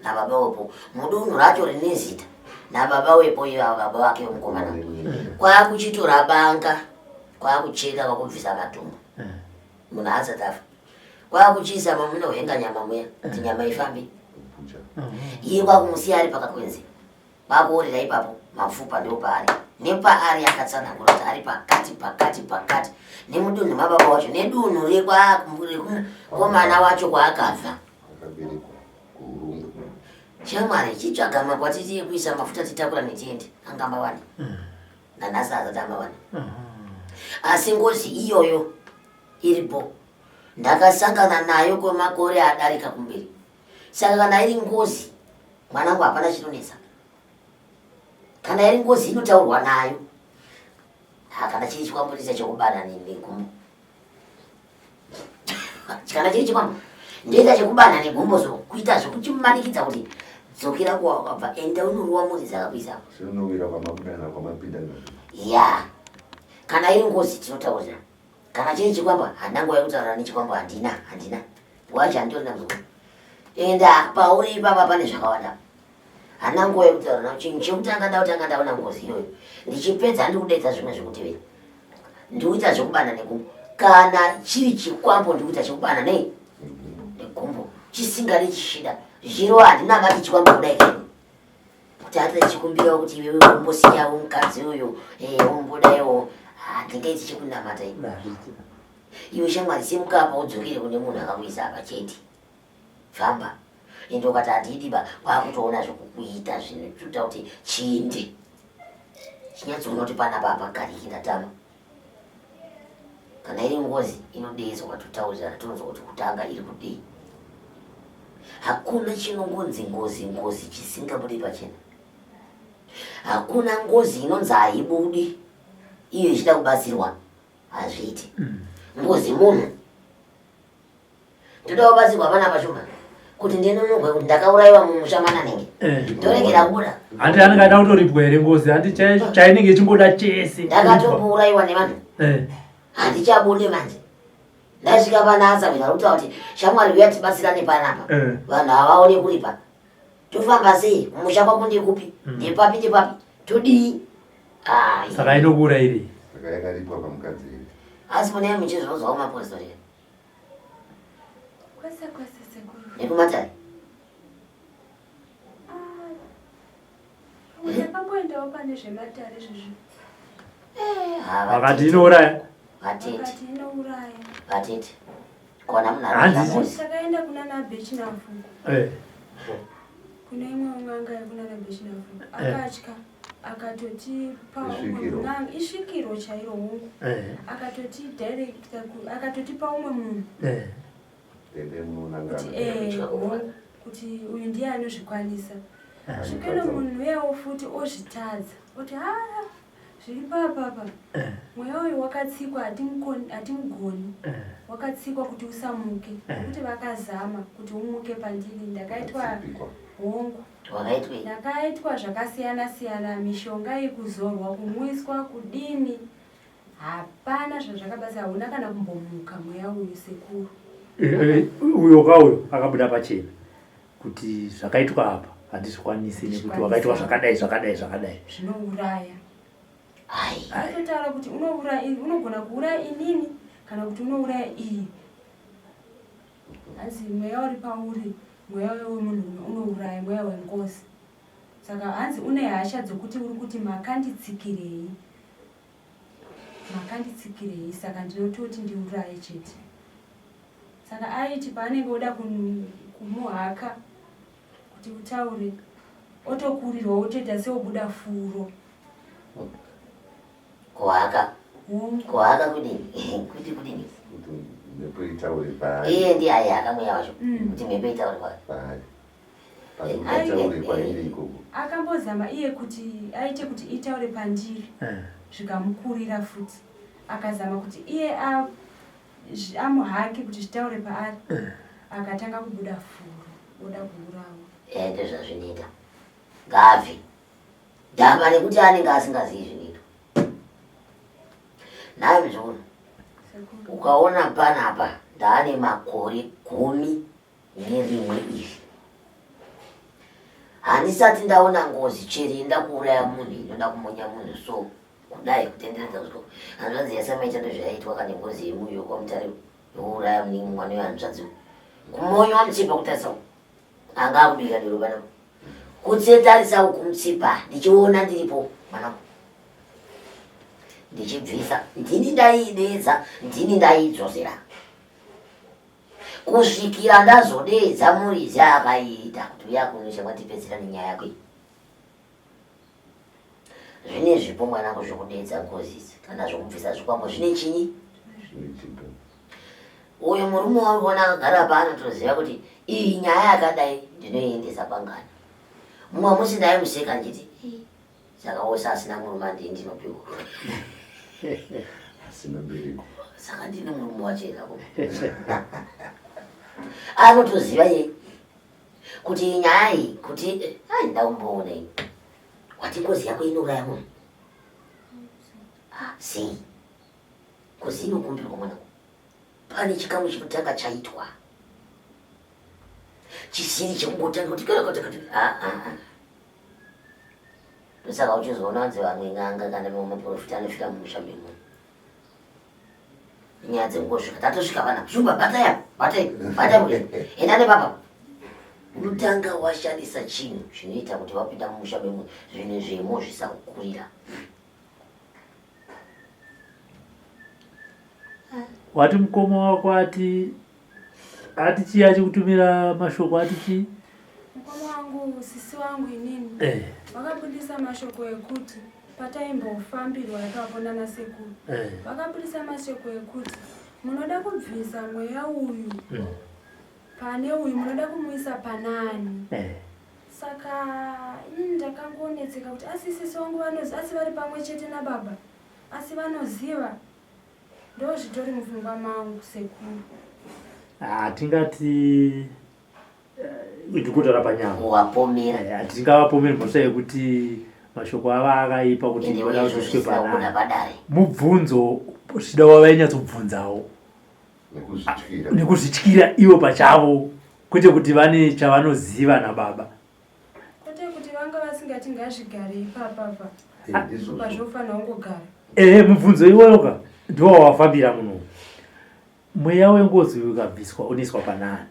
nababa wepo mudunhu racho rine zita nababa wepo ivavo baba vake vemukomana kwaakuchitora banga kwaakucheka kwakubvisa matumbu munhu haasati afa kwaakuchiisa mamunohwenga nyama muya kuti nyama ifambi iye kwakumusiya ari pakakwenzi kwakuorera ipapo mapfupa ndo paari nepaari akatsanangura kuti ari pakati nemudunhu mababa wacho nedunhu rekomana wacho kwaakabva shamwari chitsvaga makwatiti ekuisa mafuta titakura netiende angamba wani nanhasi asati amawani asi ngozi iyoyo iripo ndakasangana nayo kwemakore adarika kumberi saka kana iri ngozi mwanangu hapana chinonetsa kana iri ngozi inotaurwa nayo kana chiri chikwambotisa chekubana negumbo kana chiri chikwambo ndoita chekubana negumbo so kuita zvokuchimanikidza kuti dzokera kwawakabva enda unoruwa mhuri dzakakuisapo ya kana iri ngozi tinotaurira kana chiri chikwamba handina nguva yekutaurira nechikwambo handina wacho handitorina mzukuru enda pauri ipapa pane zvakawanda handina nguva yekutaurira chinhu chekutanga ndaona ngozi iyoyo ndichipedza ndikudedza zvimwe zvekutevera ndikuita zvekubana negumbo kana chiri chikwambo ndikuita chekubana negumbo chisingari chishida zviro handina ngati chikwambo kudai kene kuti hata chikumbira kuti iwewe umbosiyawo mukadzi uyu umbodaiwo handingaiti chekunamata iwe shamwari semukapa udzokere kune munhu akakuisa apa chete famba ende ukati handiidiba kwakutoona zvokukuita zvinotuta kuti chiinde chinyatsoona kuti panapa hapagariki ndatama kana iri ngozi inodedzwa kwatotaurirana tonzwa kuti kutanga iri kudei hakuna chinongonzi ngozi chisingabudi pachena hakuna ngozi inonzi haibudi iyo ichida kubatsirwa hazviiti ngozi munhu ndoda kubatsirwa pana pashoma kuti ndinonogwe kuti ndakaurayiwa mumusha mananenge ndoregera kubuda handi anenge aida kutoripwa here ngozi handi chainenge ichingoda chese ndakatombourayiwa nevanhu handichabude manje ndasvika panasa vina kutaura kuti shamwari uya tibatsirane panapa vanhu havaone kuripa tofamba sei mumusha kwako ndekupi ndepapi todii Saka inokuurayirei? Saka yakaripwa pamukadzi iri. Asi mune muchizvozvawo mapostori ere? Kwese sekuru. Nekumatari? Ndakamboendawo pane zvematare izvozvo. Vakati inouraya? Vatete. Inouraya. Vatete. Kona Hanzi. Takaenda kuna Nabechi Nafuku. Kuna imwe n'anga yekuna Nabechi Nafuku. Akatya. Akatotipa umwe isvikiro chairo hongu. Akatoti director akatotipa umwe munhu. Dende munangana. Kuti uyu ndiye anozvikwanisa. Zvikero munhu wewo futi ozvitadza. Kuti zviri papa. Mweya uyu wakatsikwa hatimugoni. Wakatsikwa kuti usamuke. Kuti vakazama kuti umuke pandiri. Ndakaitwa hongu. Ndakaitwa zvakasiyana-siyana, mishonga yekuzorwa, kumwiswa, kudini. Hapana zvazvakabasa, hauna kana kumbomuka mweya uyu sekuru. Uyo kauyo akabuda pachena kuti zvakaitwa apa handizvikwanisi nekuti wakaitwa zvakadai. Zvinouraya. Totaura kuti unogona kuuraya inini kana kuti unouraya iyi. Hanzi mweya uri pauri, mweya wemunhu unouraya, mweya wenkosi. Saka hanzi une hasha dzokuti uri kuti makanditsikirei. Saka ndinototi ndiuraye chete. Saka aiti paanenge oda kumuhaka kuti utaure, otokurirwa otoita seobuda furo. Kuhaka kudini? Kudini? Kuti mhepo itaure paari. Iye ndiye aihaka mweya wacho. Kuti mhepo itaure paari. Itaure kwairi ikoko. Akambozama iye kuti aite kuti itaure pandiri. Zvikamukurira futi. Akazama kuti iye amuhake kuti zvitaure paari. Akatanga kubuda furo. Oda kuurawa. Ndozvazvinoita. Ngabve. Ndamba nekuti anenge asingazivi zvinoitwa. Naye mzukuru, ukaona panapa ndaane makore 11 izvi. Handisati ndaona ngozi cherinda kuuraya munhu inoda kumonya munhu so kudai kutenderedza kusiko. Hanzvadzi yasamaita ndozvaitwa kana ngozi yemuyo kwamutare youraya mwana wehanzvadzi. Kumonywa mutsipa kutarisa anga akubika ndiro bana. Kutsetarisa kumutsipa ndichiona ndiripo mwana. Ndichibvisa ndini ndaidedza ndini ndaidzosera kusvikira ndazodedza Murizi akaita kuti yakunisha kwatipedzera nenyaya yako. Zvine zvipo mwanangu zvokudedza ngozi kana zvokubvisa zvikwambo zvine chinyi. Uyu murume wakuona akagara paanotoziva kuti iyi nyaya yakadai ndinoiendesa pangana. Mumwe musi ndaimuseka nditi saka wose asina murume ndinopiwa. Asina bereko. Saka ndine murume wachena ko. Anotoziva ye kuti nyaya iyi kuti ndaumboona iyi. Wati ngozi yako inouraya munhu. Si. Ngozi inokumbirwa mwanangu. Pane chikamu chinotanga chaitwa. Chisiri chekungotanga kuti Saka uchizoona wanzi vamwe n'anga kana maprofita anofika mumusha memunhu. Nyaya dzengosvika tatosvika vana shumba batai enda nepapa. Unotanga washandisa chinhu zvinoita kuti wapinda mumusha memunhu zvine zvemo zvisakukurira. Wati mukoma wako ati chiya chikutumira mashoko ati chi? Mukoma wangu sisi wangu inini. Vakabudisa mashoko ekuti pataimbofambirwa yakavonana sekuru. Vakabudisa mashoko ekuti munoda kubvisa mweya uyu pane uyu munoda kumuisa panani. Saka ndakangonetseka kuti asisisi wangu vanoziva asi vari pamwe chete nababa asi vanoziva. Ndo zvitori mupfungwa mangu sekuru. Tingati idhukota panyama wapomera tingavapomera mhosva yekuti mashoko ava akaipa kuti ngoda kuzosvike panani mubvunzo uchida wavainyatsobvunzawo nekuzvityira ivo pachavo kwete kuti vane chavanoziva nababa kwete kuti vanga vasingati ngazvigare ipapapa Pazvofanira kungogara. Mubvunzo iwoyoka ndiwo wafambira muno. Mweya wengozi ukabviswa uniswa panani.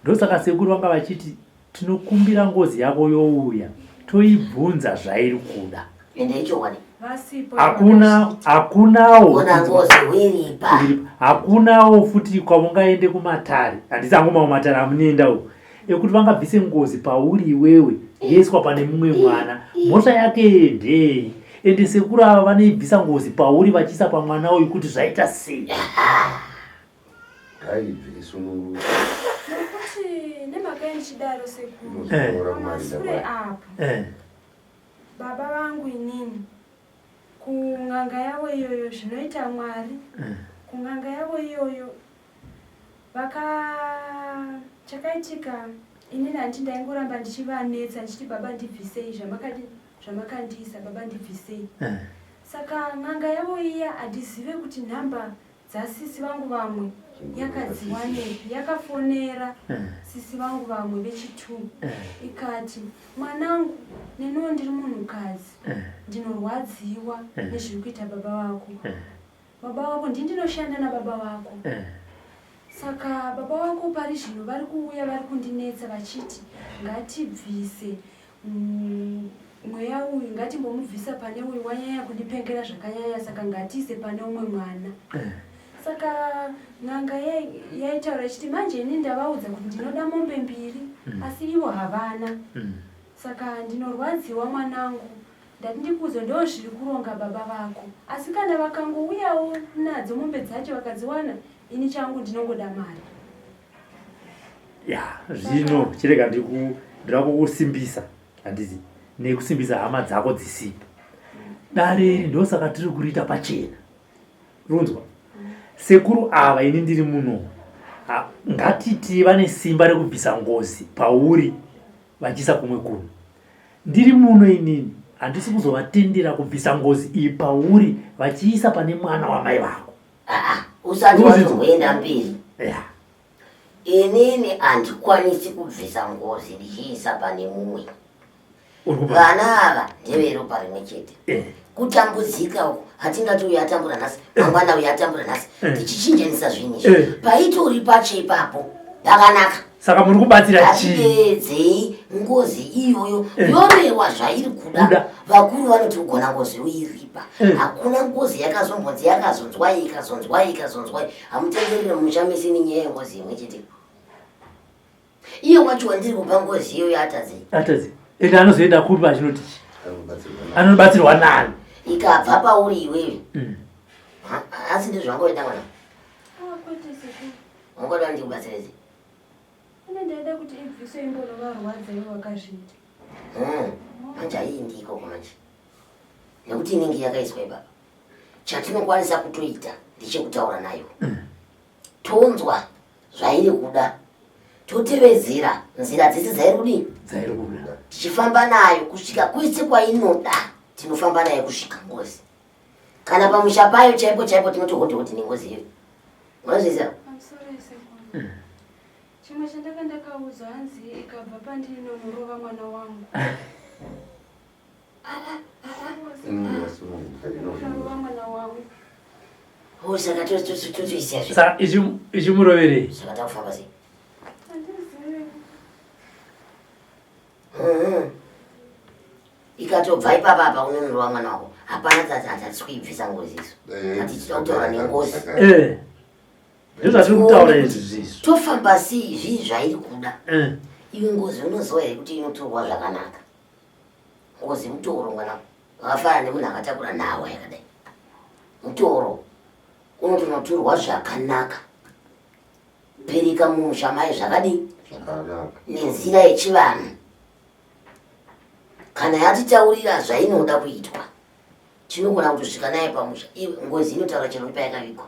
Ndosaka sekuru vanga vachiti tinokumbira ngozi yako youya toibvunza zvairi kuda. Ende icho wani. Hakunawo futi kwamungaende kumatare. Handisangomawo matare amunoendawo. Ekuti vangabvise ngozi pauri iwewe yeiswa pane mumwe mwana. Mhosva yake ndei. Ende sekuru ava vanoibvisa ngozi pauri vachiisa pamwana uyu kuti zvaita sei. Haibvisunuru. Nokuti nemhaka ndichidaro sekuru. Pamashure apo. Baba vangu inini kung'anga yavo iyoyo zvinoita Mwari. Kung'anga yavo iyoyo chakaitika inini handiti ndaingoramba ndichivanetsa ndichiti baba ndibvisei zvamakandiisa baba ndibvisei. Saka ng'anga yavo iya handizive kuti nhamba dzasisi vangu vamwe yakadziwa nepi. Yakafonera sisi vangu vamwe vechitu ikati, mwanangu neniwo ndiri munhukadzi ndinorwadziwa nezviri kuita baba vako. Baba vako ndinoshanda nababa vako. Saka baba vako pari zvino vari kuuya vari kundinetsa vachiti ngatibvise mweya uyu, ngatimbomubvisa pane uyu wanyanya kundipengera zvakanyanya, saka ngatiise pane umwe mwana. Saka n'anga yaitaura ichiti manje ini ndavaudza kuti ndinoda mombe 2 asi ivo havana. Saka ndinorwadziwa mwanangu, ndati ndikuzo ndo zviri kuronga baba vako. Asi kana vakangouyawo nadzo mombe dzacho vakadziwana, ini changu ndinongoda mari. Zvino chirega ndira kukusimbisa handizi nekusimbisa hama dzako dzisipo. Dare ndosaka tiri kuriita pachena. Runzwa. Sekuru ava ini ndiri muno. Ngatiti vane simba rekubvisa ngozi pauri vachiisa kumwe kuno. Ndiri muno inini handisi kuzovatendera kubvisa ngozi iyi pauri vachiisa pane mwana wamai vako. Usati wazomboenda mberi. Inini handikwanisi kubvisa ngozi ndichiisa pane mumwe. Vana ava ndeveropa rimwe chete. Kutambudzika uko hatingati uyu atambura nhasi mangwana uyu atambura nhasi tichichinjanisa zvinhu izvi paitori pacho ipapo yakanaka. Saka muri kubatsira chii ngozi iyoyo yoreva zvairi kuda. Vakuru vanoti ugona ngozi uiripa. Hakuna ngozi yakazombonzi yakazonzwai hamutenderere mumusha mese nenyaya yengozi imwe chete. Iye wacho wandiri kupa ngozi iyoyo atadzi ende anozoenda kuri vachinoti anobatsirwa nani ikabva pauri iwewe. Asi ndizvangoita mwana ungoda ndikubatsiredze. Ndaida kuti ibvise imbonovarwadza ivo vakazviita. Manje haiendi ikoko manje nekuti inenge yakaiswa ibaba. Chatinokwanisa kutoita ndichekutaura nayo, tonzwa zvairi kuda, totevedzera nzira dzese dzairi kudini, tichifamba nayo kusvika kwese kwainoda. Tinofamba nayo kusvika ngozi. Kana pamusha payo chaipo tinoti hoti nengozi iyo. Unozviziva? Chimwe chandakaudzwa hanzi ikabva pandiri nonorova mwana wangu. Norova mwana wangu. Saka totoisiya zve. Saka ichimuroverei? Saka takufamba sei? Handizivi. Ikatobva ipapapa unonorova mwana wako. Hapana tatisi kuibvisa ngozi iso. Tatichida kutaura nengozi. Ndozvatiri kutaura izvi. Tofamba sei zvii zvairi kuda. Iwe ngozi unoziva here kuti inotorwa zvakanaka. Ngozi mutoro mwana wakafana nemunhu akatakura nhawa yakadai. Mutoro unotonotorwa zvakanaka. Pereka mumusha mai zvakadii nenzira yechivanhu. Kana yatitaurira zvainoda kuitwa, tinogona kutosvika naye pamusha. Iwe ngozi inotaura chero payakavigwa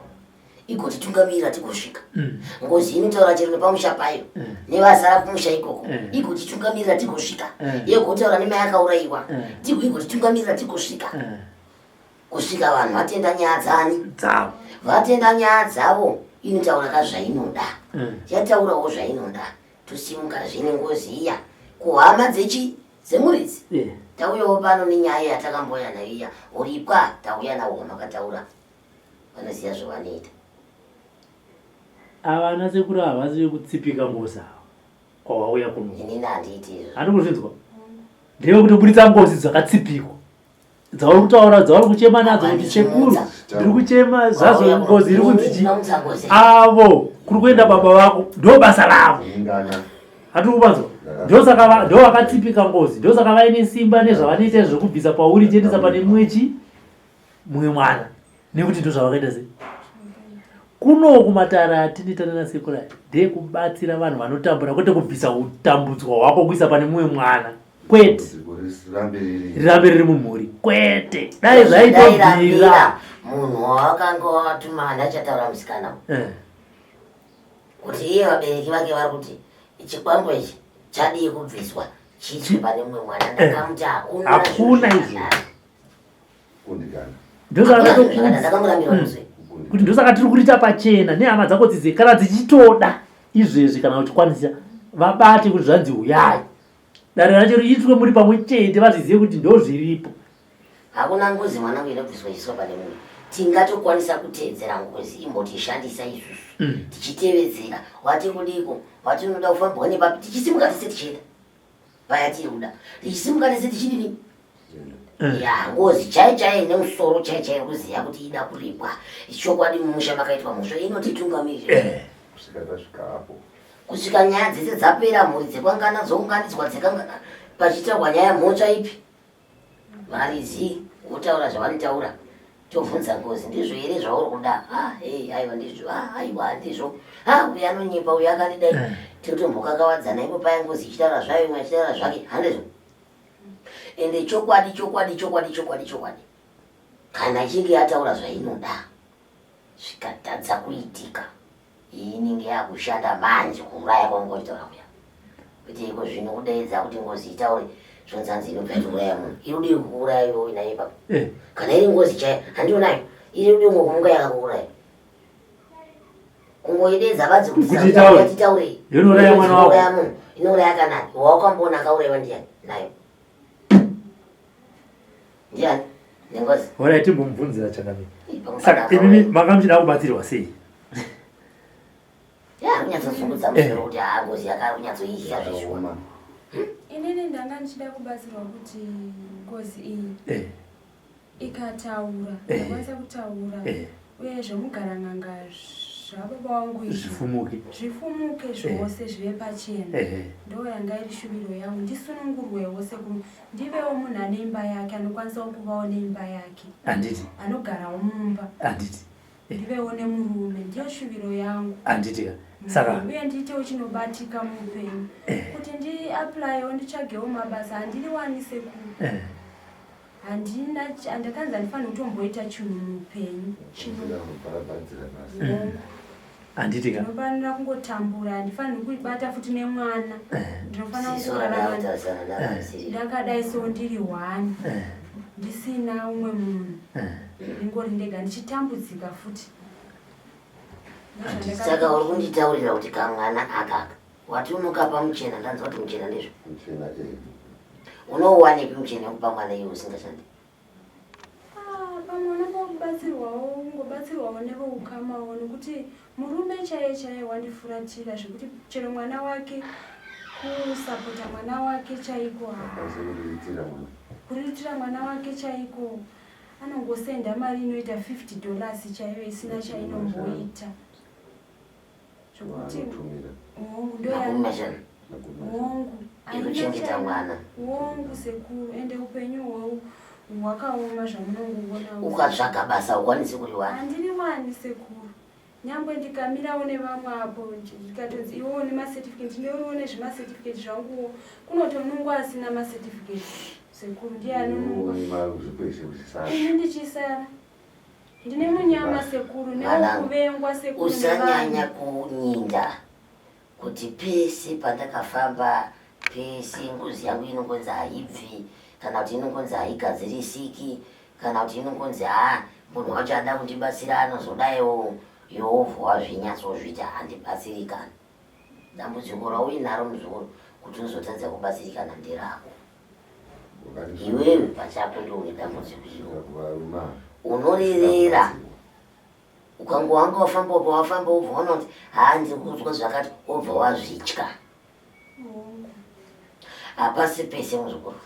igotitungamirira tigosvika. Ngozi inotaura chero nepamusha payo nevazara kumusha ikoko igotitungamirira tigosvika. Yegotaura nemai akaurayiwa igotitungamirira tigosvika. Kusvika vanhu vatenda nyaya dzani dzavo, vatenda nyaya dzavo, inotaura kazvainoda. Yataurawo zvainoda, tosimuka zvine ngozi iya kuhama dzemuridzi tauyawo pano nenyaya yatakamboya nayo iya uripwa tauya nawo makataura vanoziya zvavanoita avana sekuru havasi kutsipika ngozi ava kwawauya kuno inini handiiti izvo handi kuzvinzwa ndeve kutobuditsa ngozi dzakatsipikwa dzauri kutaura dzauri kuchema nadzo kuti sekuru ndiri kuchema zvazo ngozi iri kunzichi avo kuri kuenda baba vako ndo basa ravo hatiri kubanzwa ndo vakatsipika ngozi ndo saka vaine simba nezvavanoita zvekubvisa pauri chiendesa pane mumwe mwana nekuti ndo zvavakaita sei kuno kumatara atinoita nana sekuru ndekubatsira vanhu vanotambura kwete kubvisa utambudzwa hwako kuisa pane mumwe mwana kwete rirambe riri mumhuri kwete dai zvaitobvira munhu wawakanga watuma handachataura musikana kuti iye vabereki vake vari kuti chikwambo ichi chadii kubviswa chiiswe pane mumwe mwana ndakamuti hakuna izvo ndakamurambira muswe kuti ndosaka tiri kurita pachena nehama dzako dzize kana dzichitoda izvezvi kana uchikwanisa vabate kuti zvanzi uyai dare racho riitwe muri pamwe chete vazvizive kuti ndo zviripo hakuna ngozi mwanangu inobviswa chiiswa pane mumwe tingatokwanisa kuteedzera ngozi imbotishandisa isusu tichitevedzera wati kudiko wati unoda kufambwa nepapi tichisimuka tese tichienda paya tiri kuda tichisimuka tese tichidini ya ngozi chaichai nemusoro chaichai kuziya kuti ida kuripwa chokwadi mumusha makaitwa musho inotitungamirira kusvika nyaya dzese dzapera mhuri dzekwangana dzounganidzwa dzekangana pachiitirwa nyaya mhotsva ipi varizii votaura zvavanotaura tobvunza ngozi ndizvo here zvauri kuda aiwa ndizvo aiwa ndizvo uyu anonyepa uyu akadidai tikutombokakawadzana ipo paya ngozi ichitaura zvayo imwe achitaura zvake handizvo ende chokwadi kana ichinge ataura zvainoda zvikatadza kuitika inenge yakushanda manje kuuraya kwangu chitaura kuya kuti iko zvino kudaidza kuti ngozi itaure zvonzanzi inobva itouraya munhu iri kudii kuuraya ivo inaipa kana iri ngozi chaiyo handionayo iri kudii ngokumunga yakakuuraya kungoidedza vanzi kutitaurei inouraya mwana wako munhu inouraya kanani wawakamboona akaurayiwa ndiani nayo ndiani nengozi ora timbomubvunzira chakamii saka imimi makamuchida kubatsirwa sei kunyatsosungudza musoro kuti ngozi yakunyatsoiya zvishoma inini ndanga ndichida kubatsirwa kuti ngozi iyi ikataura akwanisa kutaura uyezve mugaranganga zvababa wangu zvifumuke zvose zvive pachena ndo yanga iri shuviro yangu ndisunungurwewo sekuru ndivewo munhu ane imba yake anokwanisawo kuvawo neimba yake anogarawo mumba ndivewo nemurume ndiyo shuviro yangu saka uye ndiitewo chinobatika muupenyu kuti ndiaplayiwo nditsvagewo mabasa handiriwani sekuru handakanzi handifanira kutomboita chinhu muupenyu ndinofanira kungotambura handifaniri kuibata futi nemwana ndinofanira ndakadai so ndiri hwani ndisina umwe munhu ndingori ndega ndichitambudzika futi saka uri kunditaurira kuti kamwana akaka wati unokapa muchena ndanzwa kuti muchena ndizvo unouwanepi muchena wekupa mwana iye usingashandi pamwe unobatsirwawo ngobatsirwawo nevoukamawo nokuti murume chaiye wandifuratira zvekuti chero mwana wake kusapota mwana wake chaiko kuriritira mwana wake chaiko anongosenda mari inoita $50 chaiyo isina chainomboita zvokuti hongu ikuchengeta mwana hongu sekuru ende upenyu hweu hwakaoma zvamunongoona ukatsvaga basa ukwanisi kuriwana handiriwani sekuru nyangwe ndikamirawo nevamwe apo ndikatonzi iwowo nemacertificate ndoriwo nezvemacertificate zvanguwo kunoto nungu asina macertificate sekuru ndianini ndichisara ndine munyama sekuru neokuvengwa sekuru usanyanya kunyinda kuti pese pandakafamba pese ngozi yangu inongonzi haibvi kana kuti inongonzi haigadzirisiki kana kuti inongonzi munhu wacho ada kundibatsira anozodaiwo yehovha wazvinyatsozvita handibatsirikana dambudziko rauinaro muzukuru kuti uzotadza kubatsirikana nderako iwewe pachako ndio une dambudziko unorerera ukangowanga wafamba ubva kuti ndiri kuzwa zvakati obva wazvitya hapasi pese muzukuru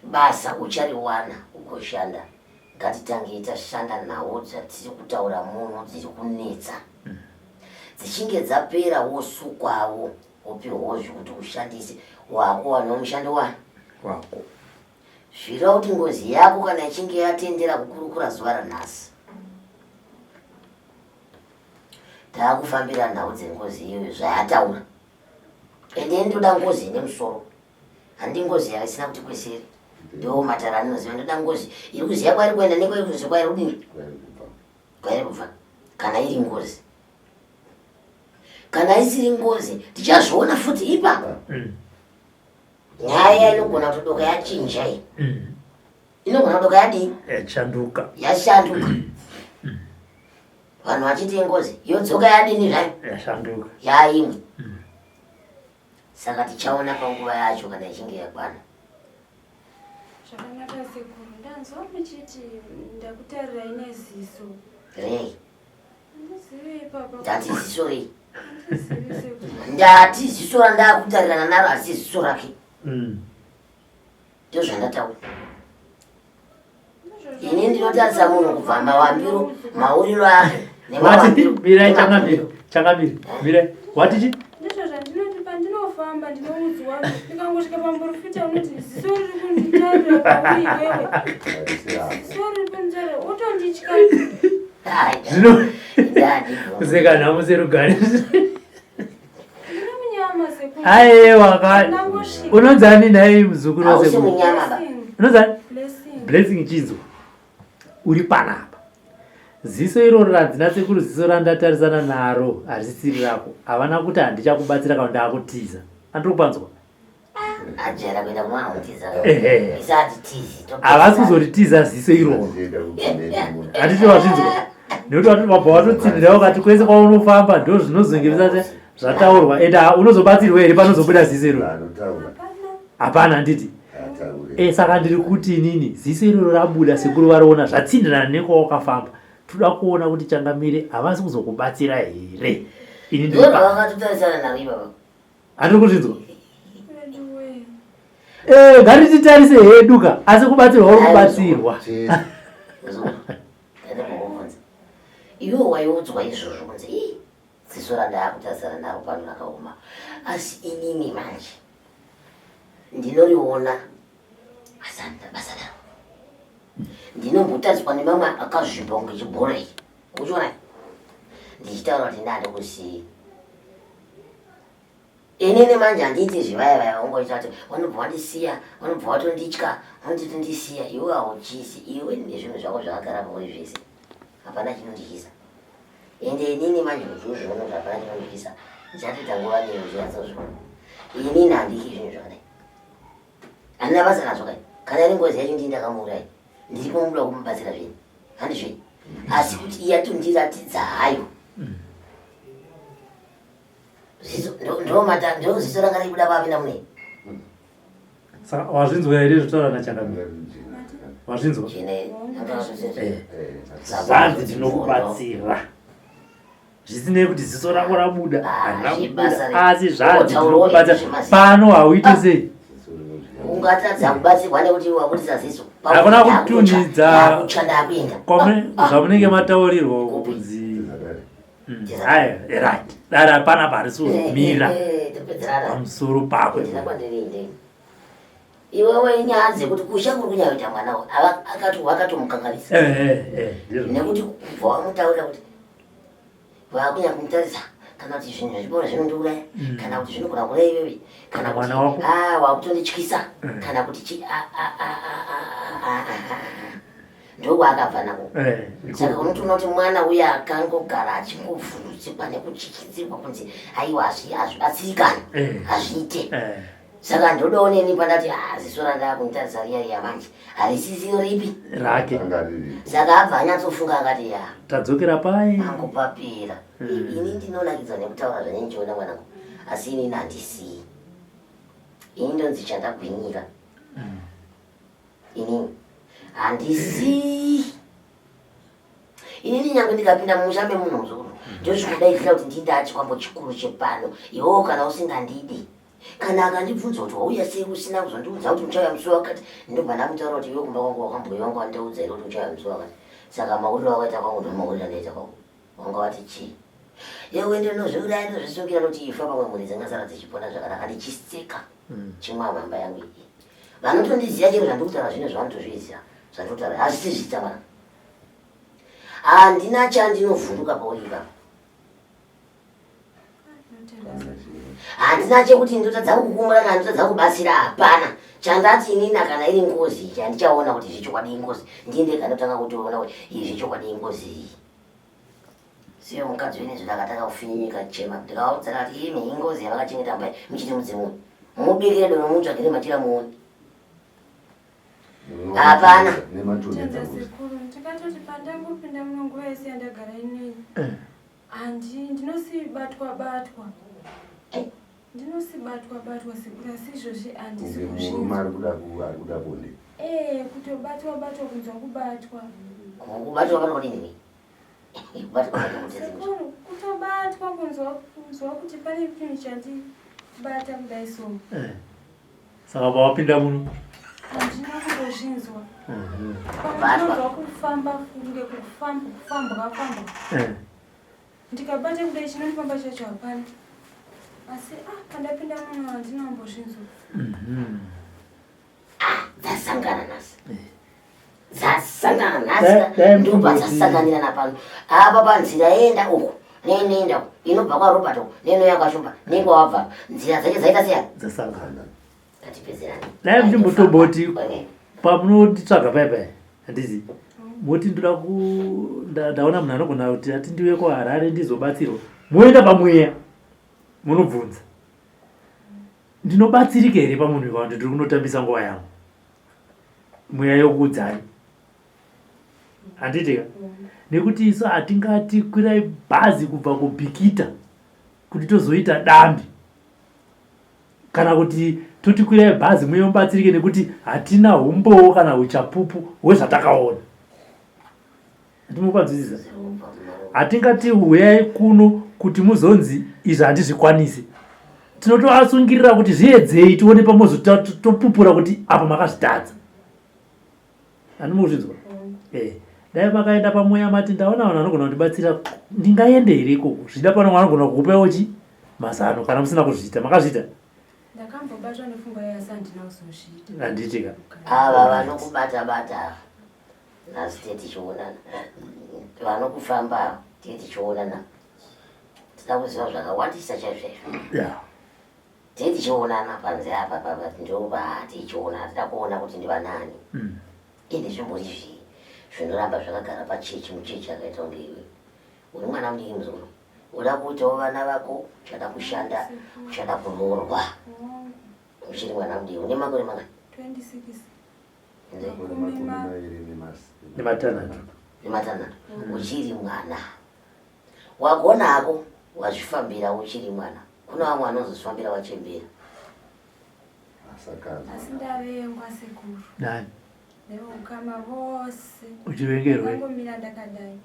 basa uchariwana ugoshanda ngatitange tashanda nawo dzatiri kutaura muno dziri kunetsa dzichinge dzapera wosukwawo wopiwawo zvekuti ushandise wako wana mushando wako zvira kuti ngozi yako kana ichinge yatendera kukurukura zuva ranhasi taakufambira nhau dzengozi iyoyo zvayataura ende ndoda ngozi ine musoro handi ngozi yaisina kuti kweseri ndo matara anoziva ndoda ngozi iri kuziva kwairi kuenda nekwairi kuziva kwairi kudini kwairi kubva kana iri ngozi kana isiri ngozi tichazviona futi ipapa nyaya inogona kutodoka yachinja iyi inogona kutoka yadii yashanduka vanhu vachiti ngozi yodzoka yadini zvayo yaimwe saka tichaona panguva yacho kana ichinge yakwana zvakanaka sekuru ndanzwa muchiti ndakutarira ine ziso rei ndizive ipapa ndati ziso rei ndati ziso randakutarirana naro asi ziso rake ndo zvandataura ini ndinotarisa munhu kubva mawambiro mauriro ake mirai watichi ndizvo zvandinoti pandinofamba ndinoudzwa ndikangosvika pamurufita unoti ziso riri kunditarira pauiwewe ziso riri kunditarira otonditya zvino kuseka nhamo serugari aiwa unonzani naye muzukuru wasekuru unonzani blessing chinzwa uri panapa ziso iroro ranzina sekuru ziso randatarisana naro harisiri rako havana kuti handichakubatsira kana ndaakutiza andikupanzwa havasi kuzoritiza ziso iroro handiti wazvinzwa nekuti wabva watotsinirawo kati kwese kwaunofamba ndo zvinozongeresa zvataurwa ende unozobatsirwa here panozobuda ziso iroro hapana handiti saka ndiri kuti inini ziso iroro rabuda sekuru variona zvatsindirana nekwawakafamba toda kuona kuti changamire havasi kuzokubatsira here ini handiri kuzvinzwa ngatititarise heduka asi kubatsirwa uri kubatsirwa iwe waiudzwa izvozvo kunzi ziso randakutarisana naro pano rakaoma asi inini manje ndinoriona asanda basa ravo ndinombotadzwa nemamwe akazvipa kunge chibhora ichi uchiona ndichitaura kuti ndade kusii inini manje handiti zvivaya ongoita kuti vanobva vandisiya vanobva vatonditya vanotiti ndisiya iwe hauchisi iwe nezvinhu zvako zvakagara pauri zvese hapana chinondichisa ende inini manje kuzvozvono zvapana chinondichisa ndichatotangova neuzviratsozvo inini handiki zvinhu zvakadai handina basa nazvo kai kana iri ngozi yacho ndii ndakamuurai ndiri kumubuda kumubatsira zvinhu handizvei asi kuti iyatondiratidza hayo ndo ziso ranga ribuda papinda mune saka wazvinzwa here zvitaura nachangamira wazvinzwa zvanzi tinokubatsira zvisinei kuti ziso rako rabuda handina kubuda asi zvanzi tinokubatsira pano hauite sei ungatadza kubatsirwa nekuti wabudisa ziso hakuna kutunhidza kuchanda kuenda zvamunenge mataurirwa kunzi haya right dara hapana parisomira pamusoro pako iwewe nyaya dzekuti kusha kuri kunyaita mwana akatomukanganisa nekuti kubva wamutaurira kuti vakunya kumutarisa kana kuti zvinhu zvibora zvinondiuraya kana kuti zvinogona kuuraya iwewe kana kuti wakutondityisa kana kuti ndokwaakabva nako saka unotoona kuti mwana uya akangogara achingofurutsikwa nekuchichidzirwa kunzi aiwa hazvibatsirikana hazviite saka ndodawo neni pandati ziso randakunitarisa riya manje harisisiro ripi rake saka abva anyatsofunga akati tadzokera pai angu papera ini ndinonakidzwa nekutaura zvanenjiona mwanangu asi inini handisii ini ndonzi chandagwinyira inini handisi inini nyange ndikapinda mumusha memunhu muzukuru ndozvikudaidzira kuti ndinda chikwambo chikuru chepano iwewo kana usingandidi kana akandibvunza kuti wauya sei usina kuzondiudza kuti muchauya musi wakati ndobva ndamutaura kuti iwe kumba kwangu wakamboyo wanga wandiudza ere kuti muchauya musi wakati saka mauriro wakaita kwangu ndomauriro andaita kwangu wanga wati chii yewe ndinozviuraya ndozvisungirira kuti ifa pamwe mhuri dzingasara dzichipona zvakanaka ndichiseka chimwe amamba yangu iyi vanotondiziva chero zvandikutaura zvino zvavanotozviziva zvandikutaura hazvisi zvitamana handina chandinovhunduka pauri ipapo handina chekuti ndotadza kukumbura kana ndotadza kubatsira hapana chandati inini kana iri ngozi chandichaona kuti zvechokwadi ingozi ndiende kanotanga kutoona kuti iyi zvechokwadi ingozi iyi siyo mukadzi wenezvo ndakatanga kufinyika chema ndikaudzana kuti imi ingozi yavakachengeta mbai muchiti mudzimu mubikire dono mutsvagire matira muoni hapana sekuru ndikatoti pandangopinda munonguva yese yandagara inei ndinosibatwa sekuru asi izvozvi handisi murume ari kuda bonde kutobatwa kunzwa kubatwa kudini sekuru kutobatwa kunzwa kuti pane chinhu chandibata kudai so saka pawapinda muno handina kutozvinzwa pamunonzwa kufamba kunge kufambwa ndikabata kudai chinondifamba chacho hapana asi pandapinda muno handinambozvinzwa dzasangana nhasi ndobva dzasanganirana pano apa panzira yenda uku neinenda uku inobva kwaRobert uku neino yakashumba nekwawabva nzira dzacho dzaita seya dzasangana atipedzerani dai muchimbotomboti pamunotitsvaga paipai handizi moti ndaona munhu anogona kuti ati ndiuye kuHarare ndizobatsirwa moenda pamweya munobvunza ndinobatsirika here pamunhu ikauti ndiri kunotambisa nguva yangu mweya yokuudzai handitika nekuti isu hatingati kwirai bhazi kubva kubhikita kuti tozoita dambi kana kuti toti kwirai bhazi mweya mubatsirike nekuti hatina umbowo kana uchapupu hwezvatakaona hatimukwadzisisa hatingati huyai kuno kuti muzonzi izvi handizvikwanisi tinotoasungirira kuti zviedzei tione pamozotopupura kuti apa makazvitadza handimuzvinzwa dai makaenda pamweya mati ndaona vanhu vanogona kundibatsira ndingaende here ikoko zvida pano vanogona kukupawo mazano kana musina kuzviita makazviita ndakambobatwa nepfungwa yasi handina kuzozviita handitika ava vanokubata nhasi tiye tichionana vanokufamba tiye tichionana tida kuziva zvakawandisa chaizvaizvo tiye tichionana panze apa ndova tichionana tida kuona kuti ndivanani ende zvimbori zvii zvinoramba zvakagara pachechi muchechi akaita kunge iwe uri mwana mudiki muzukuru uda kuitawo vana vako uchada kushanda uchada kuroorwa uchiri mwana mudiki une makore mangani 26 nematanhatu uchiri mwana wagonako wazvifambira uchiri mwana kuna vamwe vanozozvifambira wachembera asi ndavengwa sekuru nani neukama vose uchivengerwe vangomira ndakadai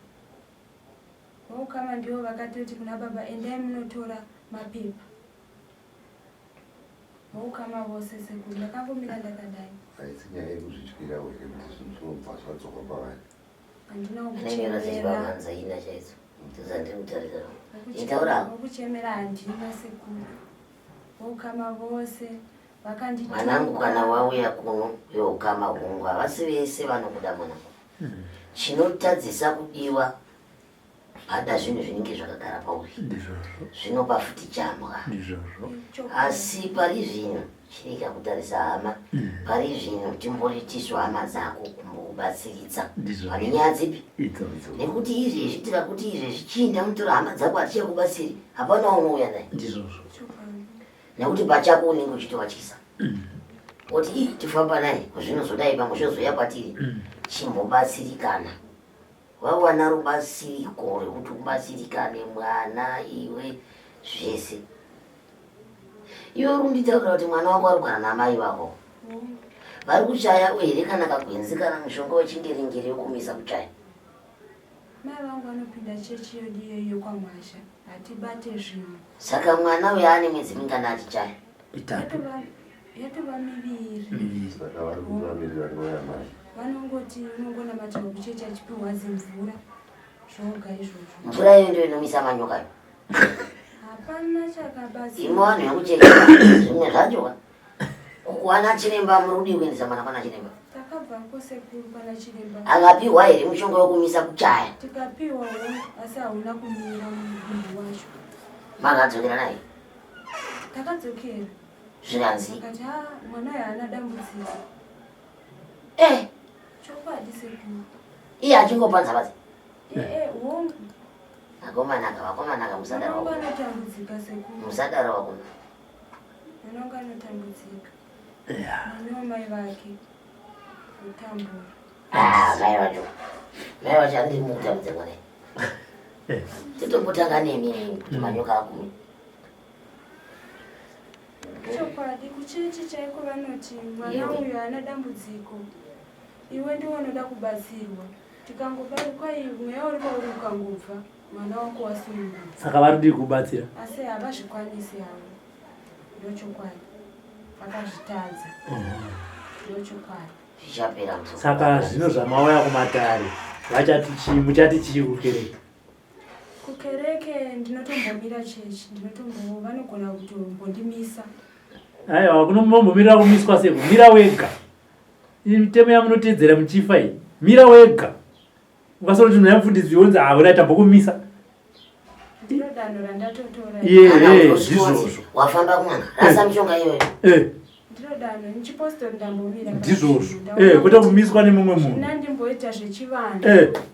voukama ndivo vakatoti kuna baba endai munotora mapepa voukama vose sekuru ndakangomira ndakadai haisi nyaya yekuzvityira here kuti zvinhu zvinobva zvadzoka pavanhu handina kuchemeraaanza ina chaidzo tozandimutarisira itaura vokuchemera handina sekuru voukama vose mwanangu kana wauya kuno youkama hungu havasi vese vanokuda mwanangu chinotadzisa kudiwa pada zvinhu zvinenge zvakagara pauri zvinopa futi chamwa asi pari zvino chirika kutarisa hama pari zvino timbori tisu hama dzako kumbokubatsiridza pane nyaya dzipi nekuti izvezvi tikakuti izvezvi chiinda mutora hama dzako hatichakubatsiri hapana unouya naye nekuti pachako unenge uchitovatyisa kuti tifamba naye kuzvinozodai pamwe zvozoya kwatiri chimbobatsirikana wawana rubatsiriko rekuti ubatsirikane mwana iwe zvese iwe runditaurira kuti mwana wako arugara namai vako vari kuchaya uhere kana kagwenzi kana mushonga wechingeringeri wekumisa kuchaya. Mai vangu vanopinda chechi yodiyeyo kwaMwasha hatibate zvinhu. Saka mwana uyo ane mwedzi mingana achichaya? 3. Yatova 2. Saka vari kuvamirira nguva yamai. Vanongoti unongonamatira kuchechi achipiwa zimvura zvoga izvozvo. Mvura iyo ndio inomisa manyoka. Hapana chakabatsira. Imo vanhu vekucheka zvimwe zvacho kuwana chiremba murudi kuendesa mwana pana chiremba. Takabva kosekuru pana chiremba. Akapiwa here mushonga wekumisa kuchaya? Tikapiwawo asi hauna kumira munhu wacho. Makadzokera naye? Takadzokera. Zviranzi? Akati mwana uyu haana dambudziko. Chokwadi sekuru. Iye achingopanza basi? Hongu. Vakomana musadaro wako. Mwana anotambudzika sekuru. Musadaro wako. Mwana anotambudzika. Mwana wamai vake. Kutambura. Mai vacho handiri mukutambudza mwana. Titombotanga nemi kuti manyoka akumi. Chokwadi kuchechi chaiko vanoti mwana uyu haana dambudziko. Iwe ndiwe unoda kubatsirwa. Tikangobari kwai mweya uri pauri ukangobva mwana wako wasununguka. Saka varudi kubatsira. Asi havazvikwanisi havo. Ndochokwadi. Vakazvitadza. Ndochokwadi. Zvichapera mutso. Saka zvino zvamauya kumatare vachati chii muchati chii kukereke? Kukereke ndinotombomira chechi. Vanogona kutombondimisa. Aiwa kunombomirira kumiswa sei? Mira wega. Mitemo yamunotedzera muchifa iyi. Mira wega. Ukasoro kuti mufundisi yonzi hauna tambokumisa. Ndiro danho randatotora. Ndizvozvo. Wafamba kumwana. Rasa mushonga iyoyo. Ndiro danho nichipostori ndambomira. Ndizvozvo. Kwete kumiswa nemumwe munhu. Zvina ndimboita zvechivanhu.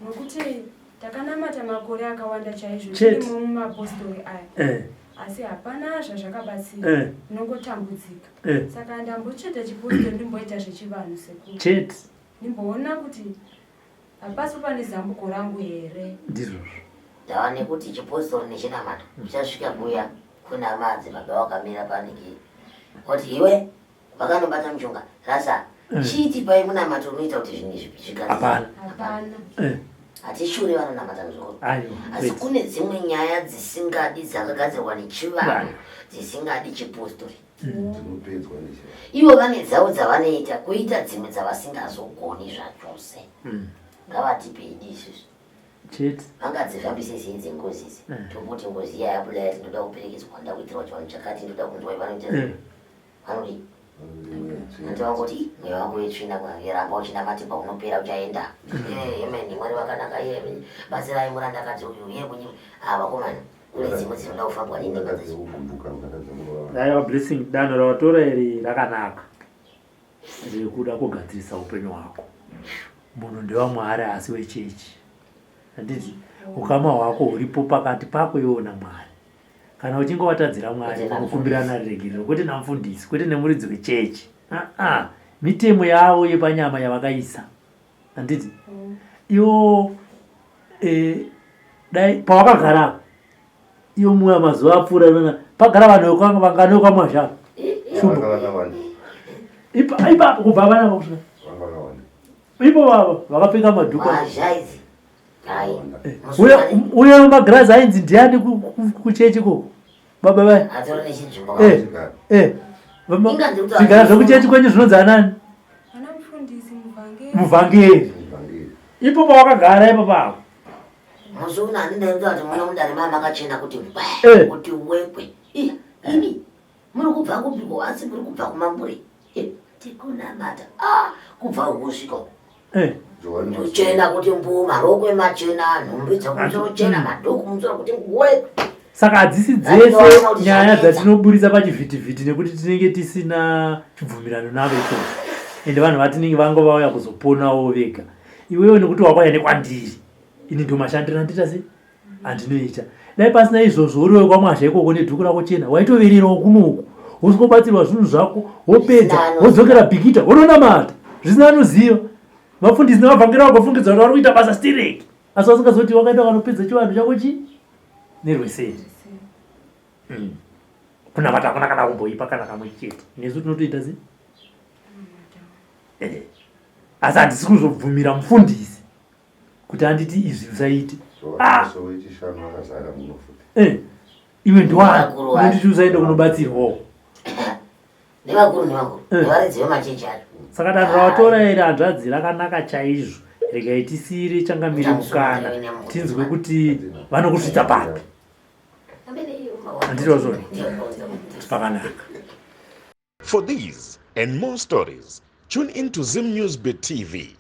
Nokuti takanamata makore akawanda chaizvo tiri mumapostori aya. Asi hapana zvazvakabatsira. Nongotambudzika. Saka ndambochita chipostori ndimboita zvechivanhu sekuru. Chete. Ndimboona kuti hapasi pane zambuko rangu here. Ndizvozvo. Ndava nekuti chipostori nechinamato uchasvika kuya kuna madzi baba wakamira paniki. Kuti iwe vakanobata mushonga. Rasa chiti pai munamato unoita kuti zvinhu zvigadziwe? Hapana. Hatishure vanonamata muzvikoro. Asi kune dzimwe nyaya dzisingadi dzakagadzirwa nechivanhu dzisingadi chipostori. Ivo vane dzavo dzavanoita kuita dzimwe dzavasingazogoni zvachose. Ngavatipei isusu. Chete. Vangadzifambise sei dzengozi idzi. Tomboti ngozi iya yapulaya tinoda kuperekedzwa nda kuitirwa chivanhu chakati ndoda kunzwa vanoita. Vanodi. Ndovangoti mweya wako wetsvina yeramba uchinamatimba unopera uchaenda. Yemeni mwari wakanaka yemeni. Batsirai muranda akati uyu yemunyi. Vakomana. Kune dzimwe dzinoda kufambwa nendima dzacho. Aiwa blessing danho rawatora iri rakanaka. Rekuda kugadzirisa upenyu hwako. Munhu ndewaMwari asi wechechi. Handiti ukama hwako huripo pakati pako iwo naMwari. Kana uchinge watadzira Mwari unokumbirana regero kwete namufundisi kwete nemuridzi wechechi. Mitemo yavo yepanyama yavakaisa. Handiti iwo dai pawakagara iwo mumwe mazuva apfuura inona pagara vanhu vangano kwaMwasha. Ipapo kubva vana vakusvika. Ipo baba vakapfeka madhuku. Uyo magirazi ainzi ndiani kuchechi ko? Baba vai. Zvigara zvekuchechi kwenyu zvinonzi anani? Ana mufundisi muvhangeri. Ipo pawakagara ipo papo. Mazuna andindaenda kuti mwana mudare mama makachena kuti mbwe kuti wekwe. Ini muri kubva kupiko asi muri kubva kumambure. Tikunamata. Kubva kusvika. Chena kuti mbu marokwe machena nhumbi dzokuchena madhuku musoro kuti ngwekwe. Saka hadzisi dzese nyaya dzatinoburisa pachivhitivhiti nekuti tinenge tisina chibvumirano navo icho. Ende vanhu vatinenge vangova vauya kuzoponawo vega. Iwewe nekuti wakauya nekwandiri. Ini ndo mashandiro andita sei? Andinoita. Dai pasina izvozvo uriwe kwaMwasha ikoko nedhuku rako chena waitovererawo kunoku. Usikobatsirwa zvinhu zvako wopedza wodzokera bhikita wononamata. Zvisina anoziva. Vafundisi nevabhangira vakafungidza kuti vari kuita basa stireki. Asi vasingazoti wakaita vanopedza chivanhu chako chi? Nerweseri. Kunamata hakuna kana kumboipa kana kamwe chete. Nesu tinotoita sei? asi handisi kuzobvumira mufundisi kuti anditi izvi usaite. So wechishanu akazara muno futi. Iwe ndonditi usaende kunobatsirwawo. Nevakuru nevaridzi vemachechi acho. Saka danho rawatora ere hanzvadzi rakanaka chaizvo. Regai tisiyire changamire mukana tinzwe kuti vanokusvitsa papi. Handitozvo pakanaka. For these and more stories, tune into Zim News Bit TV